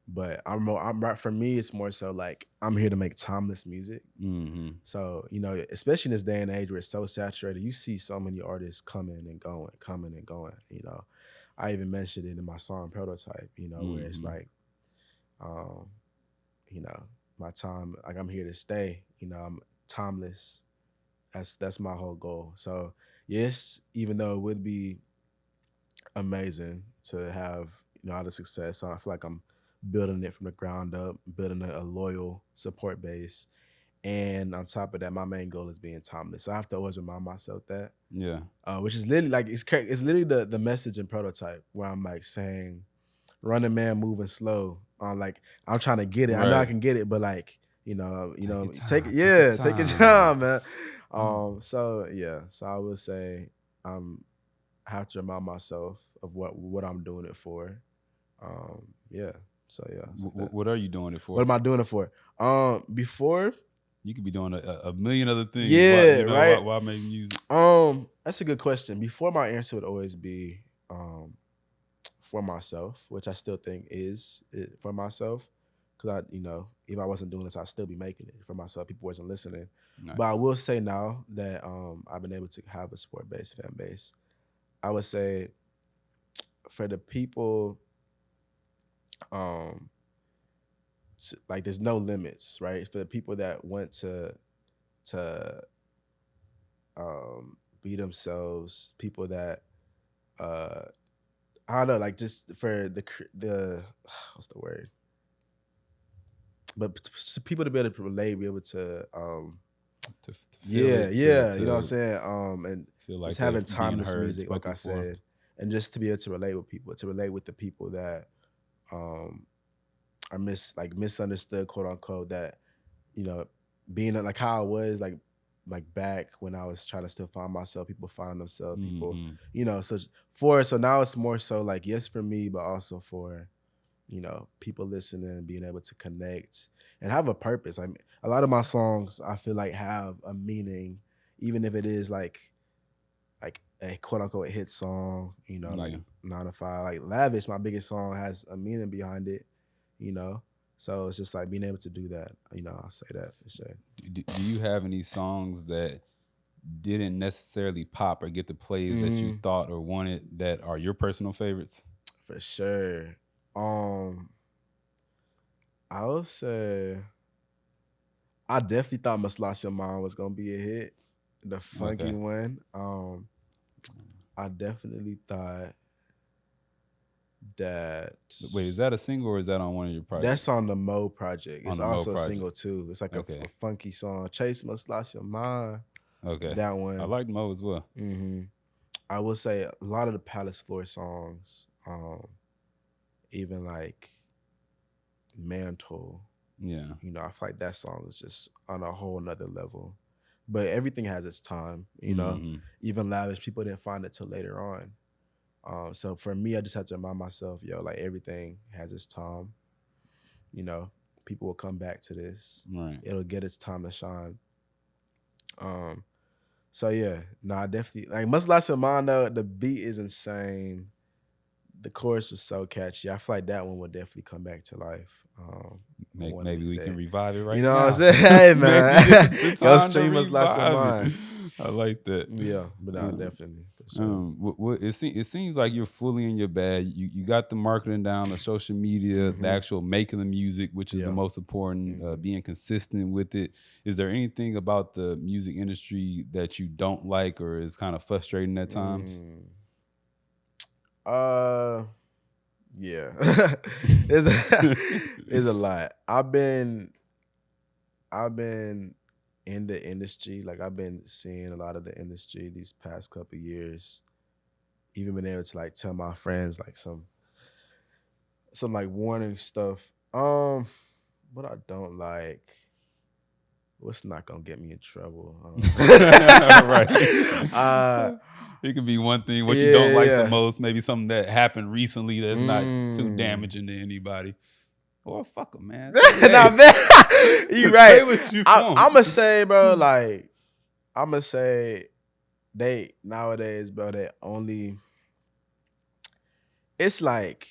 But I'm right. For me, it's more so like I'm here to make timeless music. Hmm. So, especially in this day and age where it's so saturated, you see so many artists coming and going, coming and going. I even mentioned it in my song Prototype, where it's Hmm. like, um, you know, my time, like I'm here to stay, I'm timeless. That's my whole goal. So yes, even though it would be amazing to have, all the success, I feel like I'm building it from the ground up, building a loyal support base. And on top of that, my main goal is being timeless. So I have to always remind myself that, Yeah. which is literally like it's literally the message in Prototype where I'm like saying, "Running man, moving slow." Like I'm trying to get it. I know I Right. can get it, but like Take your take it. time. Take your Yeah, take your time. time, man. Mm. So yeah, so I would say I have to remind myself of what I'm doing it for. Yeah. So yeah, it's like that. What are you doing it What for? am I doing it for? Before, You could be doing a million other things. Why, yeah, right. why make music? That's a good question. Before, my answer would always be for myself, which I still think is it for myself. Cause if I wasn't doing this, I'd still be making it for myself. People wasn't listening. But I Nice. will say now that I've been able to have a support base, fan base. I would say for the people, um, like there's no limits, right? For the people that want to be themselves, people that uh I don't know, like just for the what's the word? But people to be able to relate, be able to To feel yeah, it, to yeah, you know what I'm to saying? And feel just like they're having being timeless heard, music, like I spoken for. said, and just to be able to relate with people, to relate with the people that um are misunderstood, quote unquote, that you know, being like how I was like back when I was trying to still find myself, people find themselves, people, Hmm. so now it's more so like yes for me, but also for people listening and being able to connect and have a purpose. I mean, a lot of my songs I feel like have a meaning, even if it is like a quote unquote hit song, like Yeah. 9 to 5, like Lavish, my biggest song has a meaning behind it, you know. So it's just like being able to do that, I'll say that for sure. Do you have any songs that didn't necessarily pop or get the plays that you Mm, thought or wanted that are your personal favorites? for sure. Um, I would say I definitely thought Must Lost Your Mind was gonna be a hit. The funky Okay. one. I definitely thought that Wait, is that a single or is that on one of your that's projects? on the Mo project. On It's the Mo also a project. single too. It's like a Okay. funky song. Chase Must Lost Your Mind. Okay. That I one. like Mo as well. hmm I would say a lot of the Palace Floor songs, even like Mantle. Yeah. You know, I feel like that song is just on a whole nother level. But everything has its time, you know. Mm-hmm. Even Lavish, people didn't find it till later on. So for me, I just have to remind myself, yo, like everything has its time. You know, people will come back to this. Right. It'll get its time to shine. Um, so yeah, no, I definitely like Must Last Mine though. The beat is insane. The chorus was so catchy. I feel like that one will definitely come back to life. One of Maybe these we can days. revive it You right know what I'm now. saying? Hey Maybe man, this is the go time to stream Must Last revive Mine. it. I like that. Yeah, but nah, Um, definitely for sure. it seems like you're fully in your bag. You got the marketing down, the social media, the actual making the music, which is the Yeah. most important. Being consistent with it. Is there anything about the music industry that you don't like or is kind of frustrating at times? Yeah, it's it's a lot. I've been in the industry, like I've been seeing a lot of the industry these past couple years. Even been able to like tell my friends like some like warning stuff. What I don't like, what's not gonna get me in trouble. Right. uh, It could be one thing what you don't yeah, like the yeah. most, maybe something that happened recently that's not too Mm. damaging to anybody. Or fuck them, man. Nah, Hey, man, you right. say what you I'm want. gonna say, bro, like I'm gonna say they nowadays, bro, they only. It's like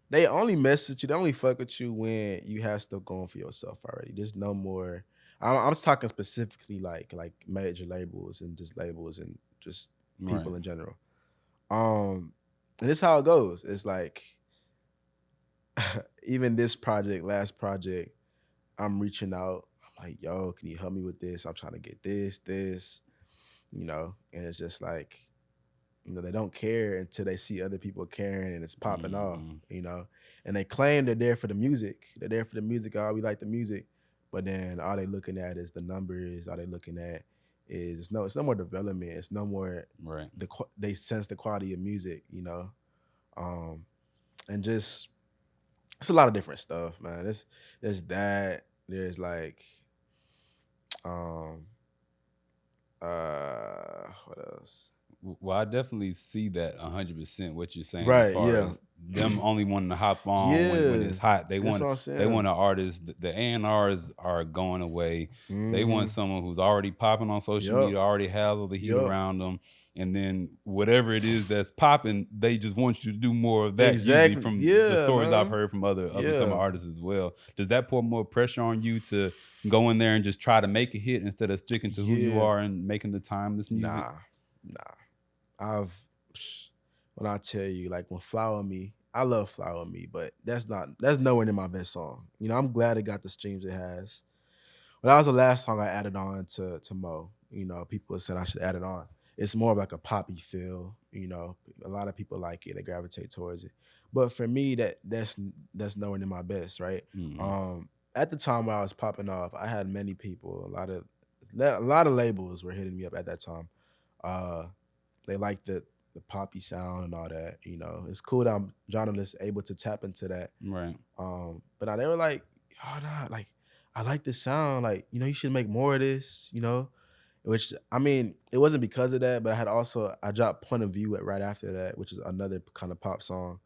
they only mess with you. They only fuck with you when you have stuff going for yourself already. There's no more. I'm just talking specifically like major labels and just labels and just Right. people in general. And this is how it goes. It's like even this project, last project, I'm reaching out. I'm like, yo, can you help me with this? I'm trying to get this, you know, and it's just like, you know, they don't care until they see other people caring and it's popping off, you know. And they claim they're there for the music. They're there for the music. Oh, we like the music. But then all they looking at is the numbers. All they looking at is it's no more development. It's no more Right. they sense the quality of music, you know. And just it's a lot of different stuff, man. There's that. There's like um what else? Well, I definitely see that 100% what you're saying as Right, far yeah. as them only wanting to hop on when Yeah. it's hot. That's what I'm They saying. want an artist. The A&Rs are going away. They want someone who's already popping on social Yup. media, already has all the heat Yup. around them, and then whatever it is that's popping, they just want you to do more of that. Usually, Exactly. from the Yeah, stories I've man. heard from other up and coming Yeah. artists as well. Does that put more pressure on you to go in there and just try to make a hit instead of sticking to who you Yeah. are and making the timeless music? Nah. When I tell you, like when Flower Me, I love Flower Me, but that's nowhere near my best song. You know, I'm glad it got the streams it has. But that was the last song I added on to Mo. You know, people said I should add it on. It's more of like a poppy feel. You know, a lot of people like it. They gravitate towards it. But for me, that's nowhere near my best, right? At the time where I was popping off, I had many people, a lot of labels were hitting me up at that time. They liked the poppy sound and all that. You know, it's cool that I'm journalist able to tap into that. Right. But now they were like, oh nah, like I like this sound. Like, you know, you should make more of this, you know? Which I mean, it wasn't because of that, but I dropped Point of View right after that, which is another kind of pop song.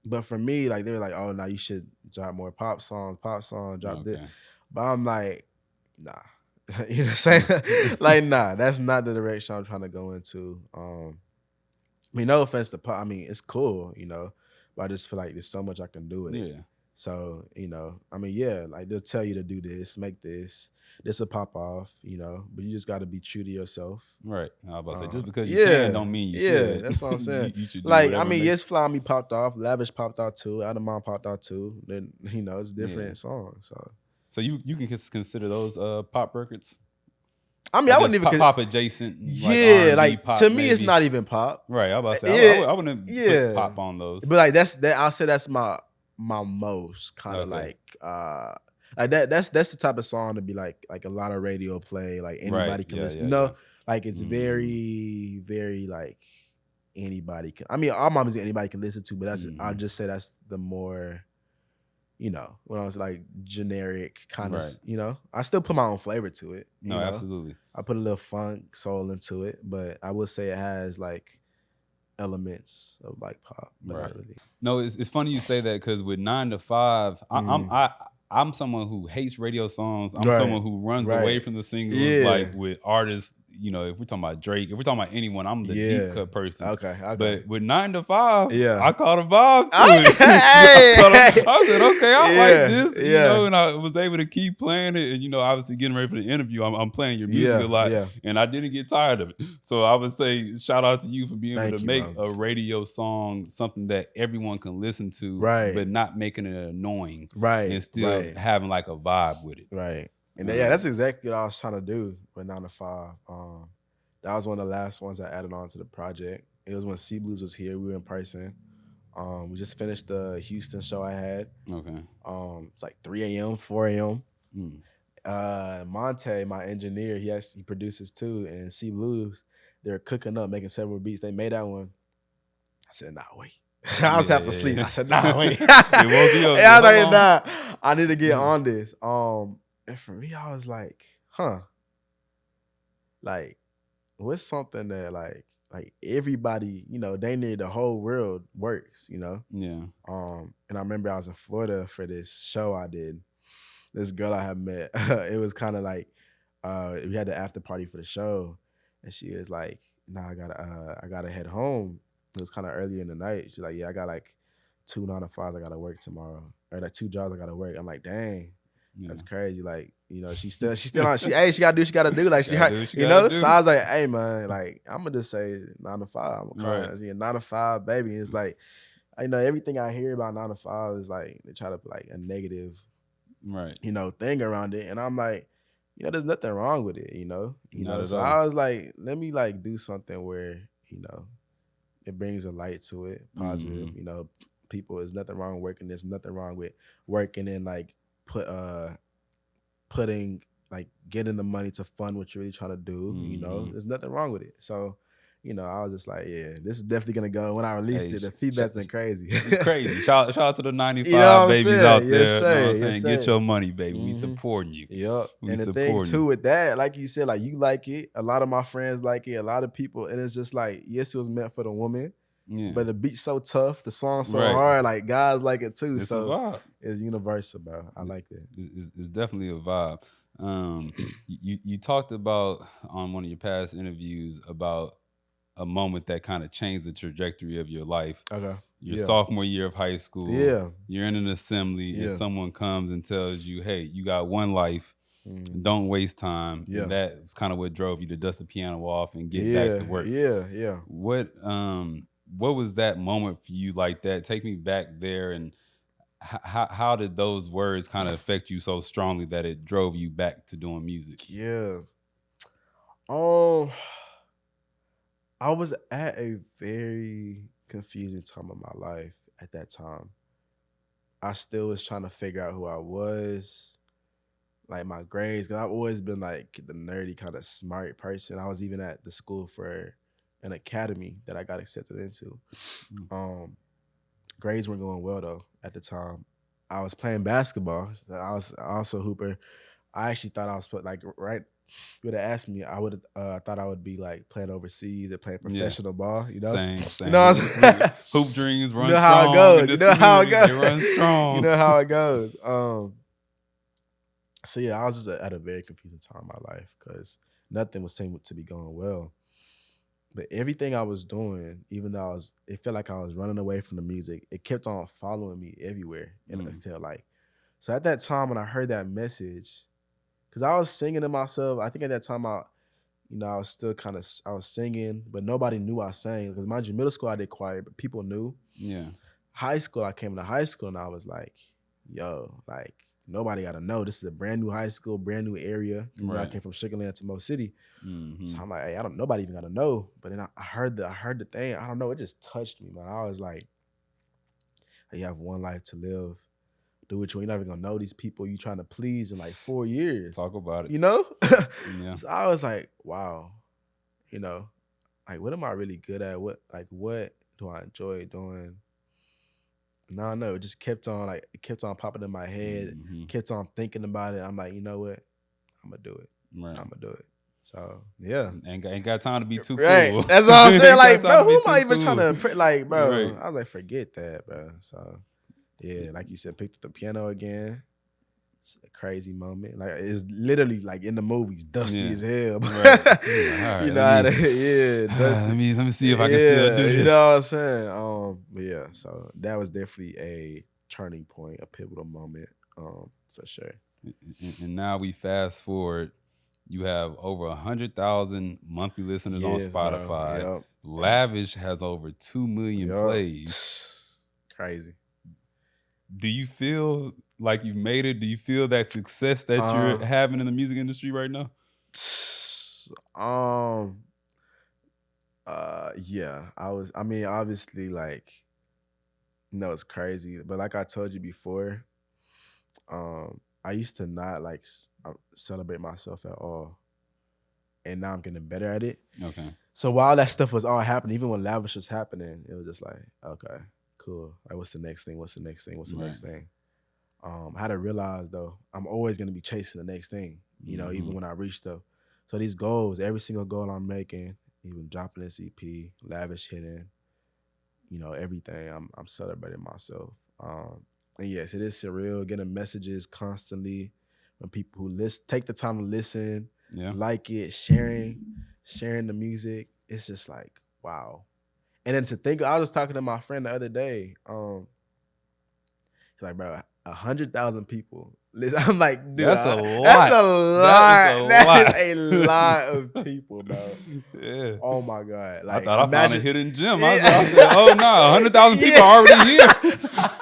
But for me, like they were like, oh, now you should drop more pop songs, drop this. Okay. But I'm like, nah. You know what I'm saying? Like, nah, that's not the direction I'm trying to go into. I mean, no offense to pop. I mean, it's cool, you know, but I just feel like there's so much I can do with it. Yeah. So, you know, I mean, yeah, like they'll tell you to do this, make this will pop off, you know, but you just got to be true to yourself. Right. I was about to say, just because you Yeah, can don't mean you yeah, should. that's what I'm saying. You should do Like, I whatever mean, makes. yes, Fly Me popped off, Lavish popped out too, Adamon popped out too. Then, you know, it's different songs. So you can consider those pop records? I mean, I wouldn't guess even pop adjacent. yeah, like, R&B, like pop, to me, maybe. it's not even pop. Right. I was about to say, Yeah, I wouldn't yeah. put pop on those. But like that I'll say that's my most kind of Okay. like that's the type of song to be like a lot of radio play, like anybody Right. can Yeah, listen. yeah, You know, yeah. like it's very, very like anybody can. I mean, all my music anybody can listen to, but that's I'll Mhm. just say that's the more, when I was like generic kind of, Right. I still put my own flavor to it. No, absolutely. I put a little funk, soul into it, but I would say it has like elements of like pop, but Right. not really. No, it's funny you say that because with 9 to 5, I'm someone who hates radio songs. I'm Right. someone who runs away Right. from the singles. Yeah. Like with artists, if we're talking about Drake, if we're talking about anyone, I'm the deep Yeah. cut person. Okay. But with 9 to 5, Yeah. I caught a vibe to Okay. it. Hey. I said, okay, I Yeah. like this, Yeah. and I was able to keep playing it. And obviously getting ready for the interview, I'm playing your music Yeah. a lot, Yeah. and I didn't get tired of it. So I would say, shout out to you for being able Thank to you, make bro. a radio song something that everyone can listen to, Right. but not making it annoying, Right. and still Right. having like a vibe with it. Right. And yeah, that's exactly what I was trying to do with 9 to 5. That was one of the last ones I added on to the project. It was when C Blues was here. We were in person. We just finished the Houston show I had. Okay. It's like 3 a.m., 4 a.m. Mm. Monte, my engineer, he produces too, and C Blues, they're cooking up, making several beats. They made that one. I said, nah, wait. I was half asleep. I said, nah, wait. It woke you up. Yeah, I was Hold like, nah, I need to get Mhm. on this. And for me, I was like, like, what's something that like everybody, they need the whole world works, Yeah. And I remember I was in Florida for this show I did. This girl I had met, it was kind of like, we had the after party for the show, and she was like, "Nah, I gotta head home." It was kind of early in the night. She's like, "Yeah, I got like 2 9 to 5s I gotta work tomorrow, or like 2 jobs I gotta work." I'm like, "Dang, that's crazy." Like, she's still on. She gotta do what she gotta do. Like, So I was like, "Hey, man, like I'm gonna just say 9 to 5. I'm gonna call it 9 to 5, baby." It's like, everything I hear about 9 to 5 is like they try to put like a negative, Right. thing around it. And I'm like, there's nothing wrong with it, Not at So all. I was like, let me like do something where, it brings a light to it, positive, people, there's nothing wrong with working. There's nothing wrong with working and like putting like getting the money to fund what you're really trying to do, there's nothing wrong with it. So, I was just like, yeah, this is definitely gonna go. When I released it, the feedback's been crazy. Crazy. Shout out to the 95 what I'm babies saying? out Yes, there. sir. You know what I'm Yes, saying? Get sir. your money, baby. We Mhm. supporting you. Yep. We And the thing supporting too you. with that, like you said, like you like it. A lot of my friends like it. A lot of people, and it's just like, yes, it was meant for the woman, Yeah. but the beat's so tough, the song's so Right. hard. Like guys like it too. It's a So vibe. it's universal, bro. I like that. It's definitely a vibe. You talked about on one of your past interviews about a moment that kind of changed the trajectory of your life. Okay. Your Yeah. sophomore year of high school. Yeah. You're in an assembly and Yeah. someone comes and tells you, hey, you got one life. Mm. Don't waste time. Yeah. And that was kind of what drove you to dust the piano off and get Yeah. back to work. Yeah. What was that moment for you like that? Take me back there, and how did those words kind of affect you so strongly that it drove you back to doing music? Yeah. I was at a very confusing time of my life at that time. I still was trying to figure out who I was, like my grades, because I've always been like the nerdy kind of smart person. I was even at the school for an academy that I got accepted into. Grades weren't going well though at the time. I was playing basketball. So I was also a hooper. I actually thought I was like right. You would have asked me, I would have thought I would be like playing overseas or playing professional ball. Same. You know what I'm saying? Hoop dreams run You know strong. how it goes. In this You know how it community. goes. They run strong. You know how it goes. So yeah, I was just at a very confusing time in my life because nothing was seeming to be going well. But everything I was doing, even though it felt like I was running away from the music, it kept on following me everywhere. And it felt like. So at that time when I heard that message, because I was singing to myself, I think at that time I was still I was singing, but nobody knew I sang. Because mind you, middle school I did choir, but people knew. Yeah. High school, I came to high school and I was like, yo, like nobody got to know. This is a brand new high school, brand new area. I came from Sugarland to Mo City. Mm-hmm. So I'm like, hey, nobody even got to know. But then I heard the thing. I don't know. It just touched me, man. I was like, hey, you have one life to live. Do what you're not even gonna know these people you trying to please in like 4 years. Talk about it. You know? Yeah. So I was like, wow, like, what am I really good at? What do I enjoy doing? No, no, it just kept on it kept on popping in my head, kept on thinking about it. I'm like, you know what? I'm gonna do it. Right. I'm gonna do it. So yeah, Ain't got time to be too right. cool. That's all I'm saying. Ain't Like, got time bro, to be who am I too even cool. trying to like, bro? Right. I was like, forget that, bro. So yeah, like you said, picked up the piano again. It's a crazy moment. Like it's literally like in the movies, dusty as hell. Right. Right, you know how to, yeah, dusty. let me see if I can still do this. You know what I'm saying? But yeah, so that was definitely a turning point, a pivotal moment, for sure. And now we fast forward. You have over 100,000 monthly listeners on Spotify. Yep. Lavish has over 2 million plays. Crazy. Do you feel like you've made it? Do you feel that success that you're having in the music industry right now? Yeah, I mean, obviously, like, no, it's crazy, but like I told you before, I used to not like celebrate myself at all, and now I'm getting better at it. Okay. So while that stuff was all happening, even when Lavish was happening, it was just like, okay, cool. Like, what's the next thing? What's the next thing? What's the next thing? I had to realize though, I'm always gonna be chasing the next thing. You know, even when I reach stuff. So these goals, every single goal I'm making, even dropping this EP, Lavish hitting, you know, everything, I'm celebrating myself. And yes, it is surreal getting messages constantly from people who take the time to listen, like it, sharing the music. It's just like, wow. And then to think, I was talking to my friend the other day. He's like, bro, 100,000 people. Listen, I'm like, dude, that's a lot. That's a lot. That is a lot of people, bro. Yeah. Oh my God. Like, I thought I found a hidden gem. I said, oh no, 100,000 people are already here.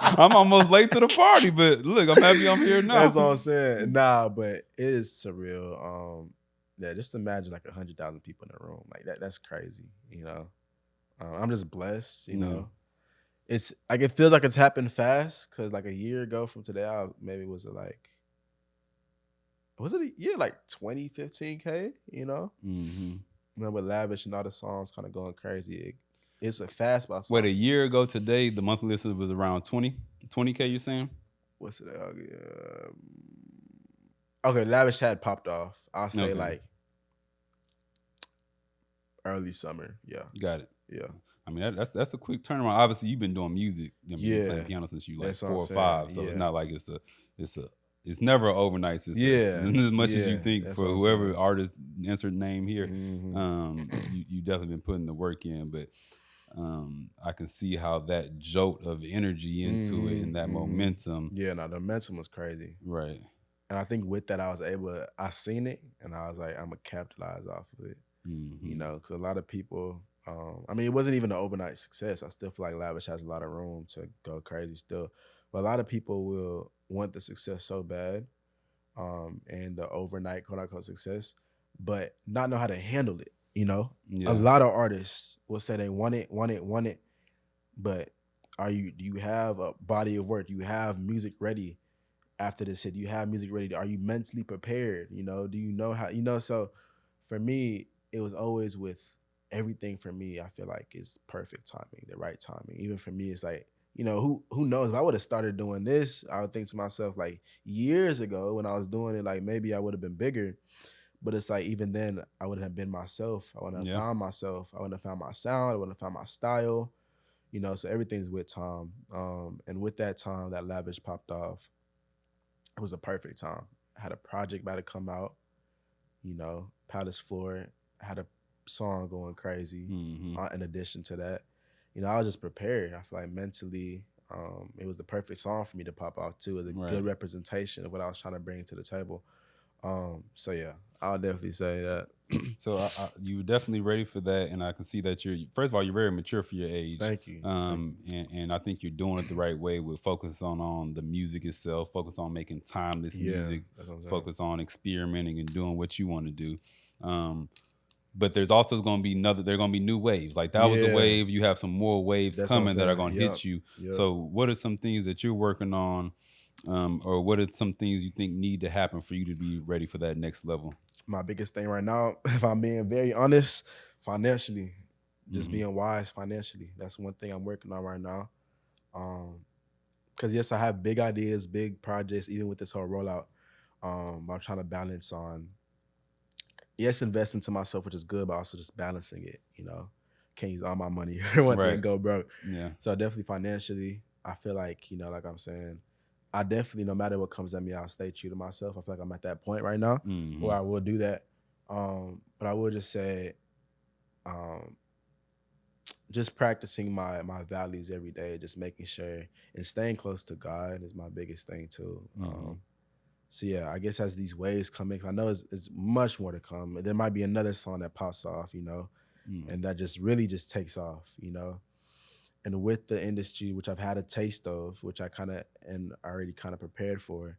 I'm almost late to the party, but look, I'm happy I'm here now. That's all I'm saying. Nah, but it is surreal. Yeah, just imagine like 100,000 people in a room. Like that's crazy, you know. I'm just blessed, you know. It's like it feels like it's happened fast because like a year ago from today, was it a year like 20, 15K, you know? With Lavish and all the songs kind of going crazy. It's a fast bounce. Wait, a year ago today, the monthly listener was around 20K, you're saying? What's it? Okay, Lavish had popped off. I'll say like early summer. Yeah. Got it. Yeah. I mean, that's a quick turnaround. Obviously, you've been doing music. You've been playing piano since you like 4 or 5. So it's not like it's never an overnight success. As much as you think for whoever artist insert name here, you definitely been putting the work in. But I can see how that jolt of energy into it and that momentum. Yeah, no, the momentum was crazy. Right. And I think with that, I seen it and I was like, I'm going to capitalize off of it. You know, because a lot of people, I mean, it wasn't even an overnight success. I still feel like Lavish has a lot of room to go crazy still. But a lot of people will want the success so bad and the overnight quote unquote success, but not know how to handle it. You know, a lot of artists will say they want it, but do you have a body of work? Do you have music ready after this hit? Do you have music ready? Are you mentally prepared? You know, do you know how, you know? So for me, it was always with everything for me, I feel like is perfect timing, the right timing. Even for me, it's like, you know, who knows? If I would have started doing this, I would think to myself like years ago when I was doing it, like maybe I would have been bigger. But it's like even then, I wouldn't have been myself. I wouldn't have found myself. I wouldn't have found my sound. I wouldn't have found my style. You know, so everything's with time. And with that time, that Lavish popped off. It was a perfect time. I had a project about to come out. You know, Palace Floor. I had a song going crazy. In addition to that, you know, I was just prepared. I feel like mentally, it was the perfect song for me to pop off too. It was a good representation of what I was trying to bring to the table. So yeah, I'll definitely say that. So you were definitely ready for that, and I can see that first of all, you're very mature for your age. Thank you. And I think you're doing it the right way with focus on the music itself, focus on making timeless music, focus on experimenting and doing what you want to do. But there's also going to be there are going to be new waves. Like that was a wave. You have some more waves coming that are going to hit you. So what are some things that you're working on, or what are some things you think need to happen for you to be ready for that next level? My biggest thing right now, if I'm being very honest, financially, just being wise financially. That's one thing I'm working on right now. Because yes, I have big ideas, big projects, even with this whole rollout. I'm trying to balance on, yes, invest into myself, which is good, but also just balancing it. Can't use all my money for one thing Right. and go broke. Yeah. So definitely financially, I feel like, like I'm saying, I definitely, no matter what comes at me, I'll stay true to myself. I feel like I'm at that point right now where I will do that. But I will just say, just practicing my values every day, just making sure and staying close to God is my biggest thing too. So yeah, I guess as these waves come in, 'cause I know it's much more to come. There might be another song that pops off, and that just really just takes off. And with the industry, which I've had a taste of, which I kind of and already kind of prepared for,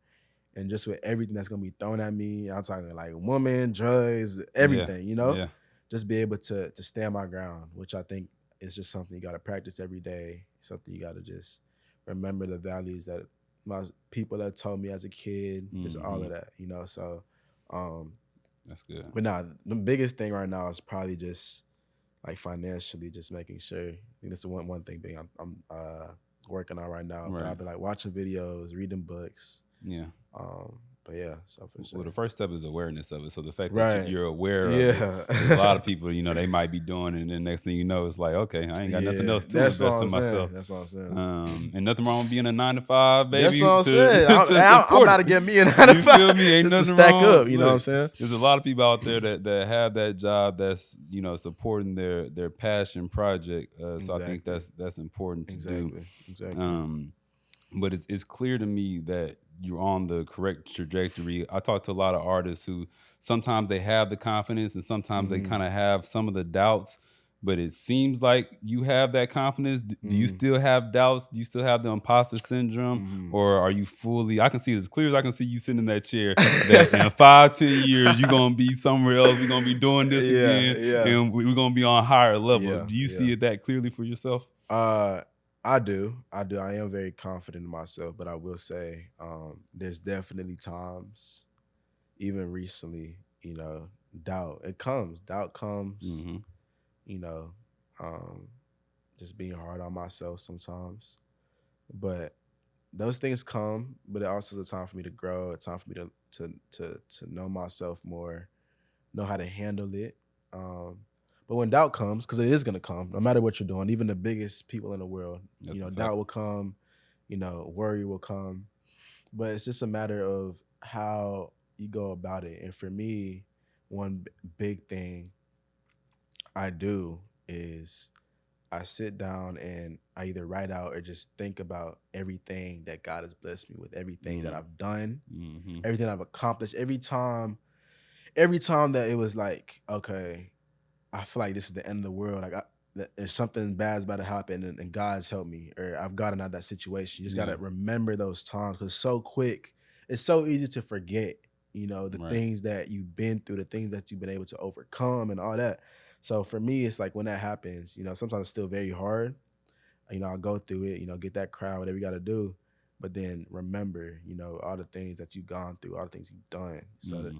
and just with everything that's gonna be thrown at me, I'm talking like women, drugs, Yeah. everything, Yeah. just be able to stand my ground, which I think is just something you got to practice every day. Something you got to just remember the values that my people that told me as a kid, just all of that. So, that's good. But nah, the biggest thing right now is probably just like financially, just making sure. I think that's the one thing being I'm working on right now. But Right. I've been like watching videos, reading books. Yeah. But yeah, so for sure. Well, the first step is awareness of it. So the fact Right. that you're aware of Yeah. it, 'cause a lot of people, they might be doing it, and then next thing you know, it's like, okay, I ain't got nothing else to That's invest what I'm in myself. saying. That's what I'm saying. And nothing wrong with being a 9 to 5, baby. That's what I'm to saying. to I'm support about to it. get me a 9 You to feel 5 me? Ain't just to nothing stack wrong. up. You know what I'm Look, saying? there's a lot of people out there that have that job that's supporting their passion project. So I think Exactly. that's important to do. Exactly. But it's clear to me that you're on the correct trajectory. I talk to a lot of artists who sometimes they have the confidence and sometimes they kind of have some of the doubts, but it seems like you have that confidence. Do you still have doubts? Do you still have the imposter syndrome? Or are you fully, I can see it as clear as I can see you sitting in that chair, that in 5-10 years, you're going to be somewhere else. We're going to be doing this again. Yeah. And we're going to be on a higher level. Yeah, Do you see yeah. it that clearly for yourself? I do. I am very confident in myself, but I will say there's definitely times, even recently, doubt. Doubt comes, you know, um, just being hard on myself sometimes. But those things come, but it also is a time for me to grow, a time for me to know myself more, know how to handle it. But when doubt comes, because it is gonna come, no matter what you're doing, even the biggest people in the world, That's a fact. doubt will come, worry will come. But it's just a matter of how you go about it. And for me, one big thing I do is I sit down and I either write out or just think about everything that God has blessed me with, everything that I've done, everything I've accomplished. Every time that it was like, okay, I feel like this is the end of the world. Like there's something bad's about to happen, and God's helped me, or I've gotten out of that situation. You just gotta remember those times, because so quick, it's so easy to forget. The things that you've been through, the things that you've been able to overcome, and all that. So for me, it's like when that happens, sometimes it's still very hard. I'll go through it, get that crowd, whatever you got to do. But then remember, all the things that you've gone through, all the things you've done. So,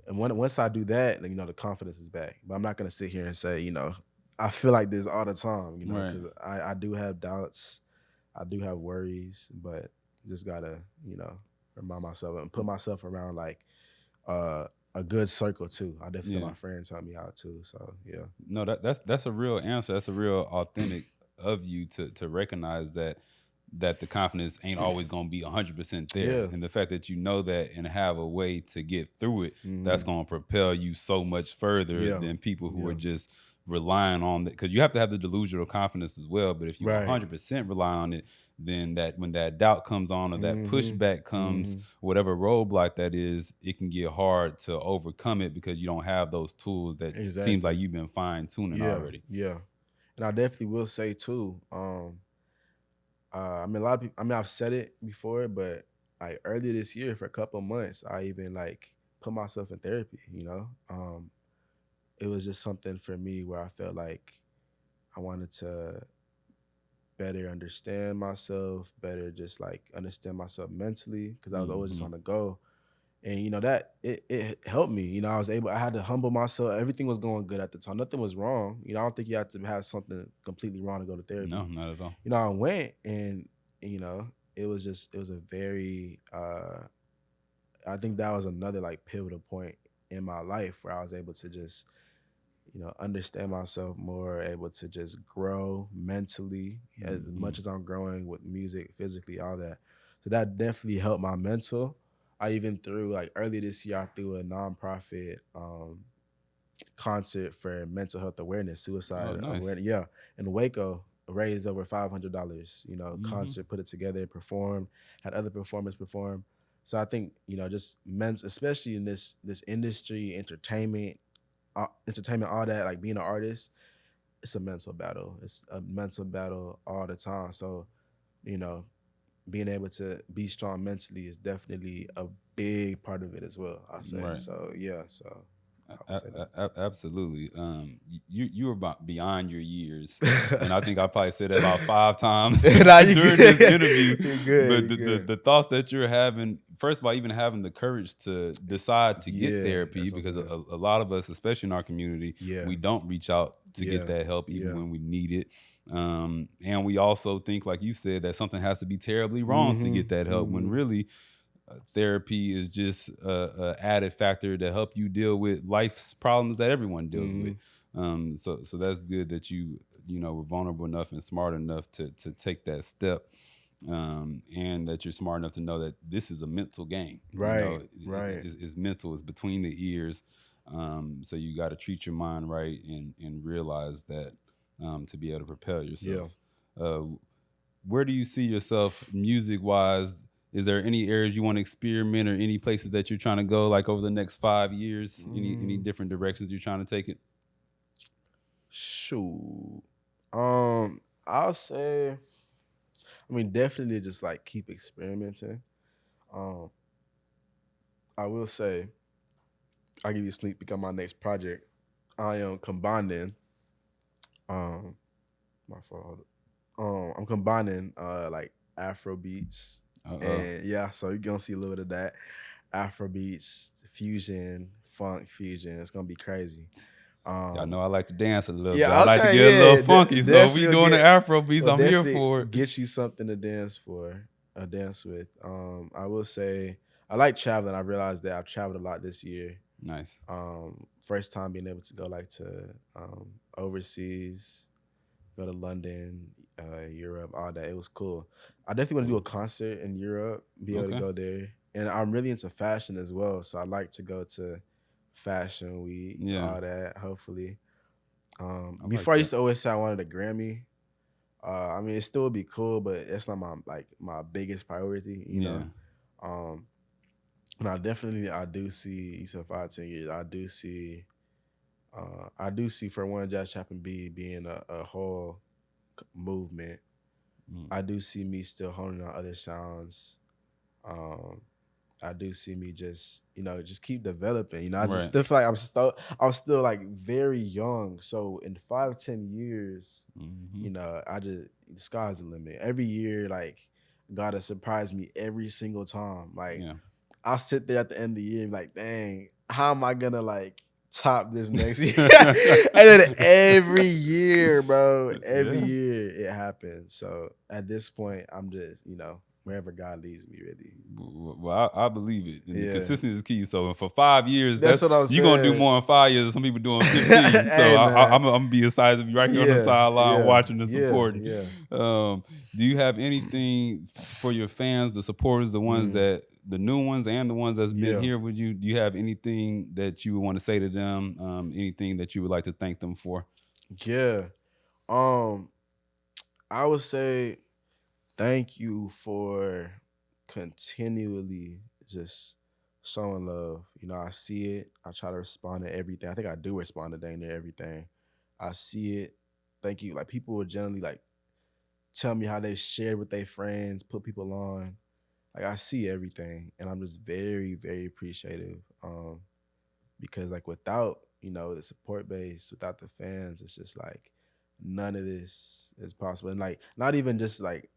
and once I do that, the confidence is back. But I'm not gonna sit here and say, I feel like this all the time, because I do have doubts, I do have worries, but just gotta, remind myself and put myself around like a good circle too. I definitely tell my friends help me out too. So yeah. No, that's a real answer. That's a real authentic of you to recognize that the confidence ain't always going to be 100% there. Yeah. And the fact that you know that and have a way to get through it, that's going to propel you so much further than people who are just relying on that. Because you have to have the delusional confidence as well. But if you 100% rely on it, then that when that doubt comes on or that pushback comes, whatever roadblock that is, it can get hard to overcome it because you don't have those tools that seems like you've been fine tuning already. Yeah. And I definitely will say too, a lot of people, I've said it before, but like earlier this year for a couple of months, I even like put myself in therapy, It was just something for me where I felt like I wanted to better understand myself, better just like understand myself mentally, because I was always just on the go. And that it helped me. I had to humble myself. Everything was going good at the time. Nothing was wrong. I don't think you have to have something completely wrong to go to No, therapy. not at all. I went, and you know, it was a very I think that was another like pivotal point in my life where I was able to just, understand myself more, able to just grow mentally as Hmm. much as I'm growing with music, physically, all that. So that definitely helped my mental. I even threw like early this year, I threw a nonprofit concert for mental health awareness, Oh, suicide nice. awareness. Yeah, in Waco, raised over $500. Hmm. Concert, put it together, performed, had other performers perform. So I think just men's, especially in this industry, entertainment, all that, like being an artist, it's a mental battle. It's a mental battle all the time. So you know, being able to be strong mentally is definitely a big part of it as well. I say Right. so. Yeah. So I would say Absolutely. You were about beyond your years, and I that. think I probably said that about 5 times Nah, you during this good. interview. You good. But You good. the thoughts that you're having, first of all, even having the courage to decide to get Yeah, therapy, that's what I'm because saying. a lot of us, especially in our community, Yeah, we don't reach out to get yeah, that help even yeah. when we need it. And we also think, like you said, that something has to be terribly wrong to Mm-hmm. get that help. When Mm-hmm. really therapy is just a added factor to help you deal with life's problems that everyone deals Mm-hmm. with. So that's good that were vulnerable enough and smart enough to take that step, and that you're smart enough to know that this is a mental game. Right. Right. It's mental. It's between the ears. So you got to treat your mind right and realize that, to be able to propel Yeah. yourself. Uh, where do you see yourself music wise? Is there any areas you want to experiment, or any places that you're trying to go, like over the next 5 years? Any Mm, different directions you're trying to take it? shoot. I'll say. I mean, definitely just like keep experimenting. Um, I will say. I'll give you a sneak peek on my next project. I am combining. Um, my fault. I'm combining like Afro beats, Uh oh. and yeah, so you're gonna see a little bit of that Afro beats fusion, funk fusion. It's gonna be crazy. Y'all Um, know I like to dance a little bit. I yeah, like to okay, get a little yeah, funky. So if we definitely will doing the get, Afro beats, will I'm here definitely for it. get you something to dance with. I will say I like traveling. I realized that I've traveled a lot this year. Nice. First time being able to go like to overseas, go to London, Europe, all that. It was cool. I definitely want to do a Cool. concert in Europe, be able to Okay. go there. And I'm really into fashion as well. So I like to go to fashion week, Yeah, all that, hopefully. I like Before I that. used to always say I wanted a Grammy. I mean, it still would be cool, but it's not my biggest priority. Yeah. Um, and I do see, you said 5, 10 years, I do see for one, JazzTrapnB being a whole movement. Mm. I do see me still honing on other sounds. Um, I do see me just keep developing. I just Right. still feel like I'm still like very young. So in 5, 10 years, Hmm. I just the sky's the limit. Every year, like God has surprised me every single time. Like Yeah. I'll sit there at the end of the year, like, dang, how am I gonna like top this next year? And then every year, bro, every Yeah. year it happens. So at this point, I'm just, wherever God leads me, really. Well, I believe it, and Yeah. consistency is key. So for 5 years, That's that's what I'm you gonna do saying. more in 5 years than some people doing 15. So Hey man. I'm gonna be excited to be right here on the Yeah, sideline yeah, watching and yeah, supporting. yeah. Do you have anything for your fans, the supporters, Mm, the new ones and the ones that's been yeah. here with you? Do you have anything that you would want to say to them? Anything that you would like to thank them for? Yeah. Um, I would say thank you for continually just showing love. I see it. I try to respond to everything. I think I do respond to dang near everything. I see it. Thank you. Like people will generally like tell me how they shared with their friends, put people on. Like I see everything, and I'm just very, very appreciative. Because like without the support base, without the fans, it's just like none of this is possible. And like not even just like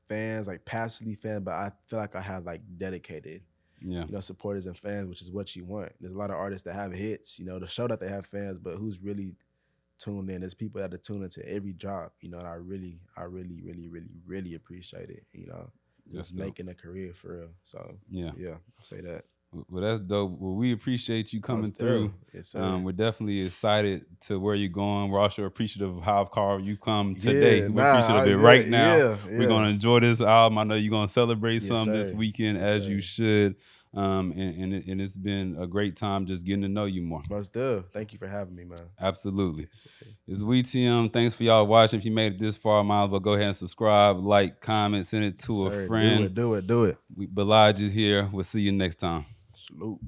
fans, like passively fan, but I feel like I have like dedicated. Yeah. supporters and fans, which is what you want. There's a lot of artists that have hits, to show that they have fans, but who's really tuned in? There's people that are tuned into every drop, and I really, really, really, really appreciate it. That's Just dope. making a career for real. So Yeah. I'll say that. Well, that's dope. Well, we appreciate you coming Most through. Yes, sir. We're definitely excited to where you're going. We're also appreciative of how far you come today. Yeah, We're appreciative of it yeah, right now. yeah, We're gonna enjoy this album. I know you're gonna celebrate Yes, some this sir. weekend, Yes, as you sir. should. And it's been a great time just getting to know you more. Most def. Thank you for having me, man. Absolutely. It's WeTM. Thanks for y'all watching. If you made it this far, might as well go ahead and subscribe, like, comment, send it to Yes, a sir. friend. Do it. Bolaji is here. We'll see you next time. Salute.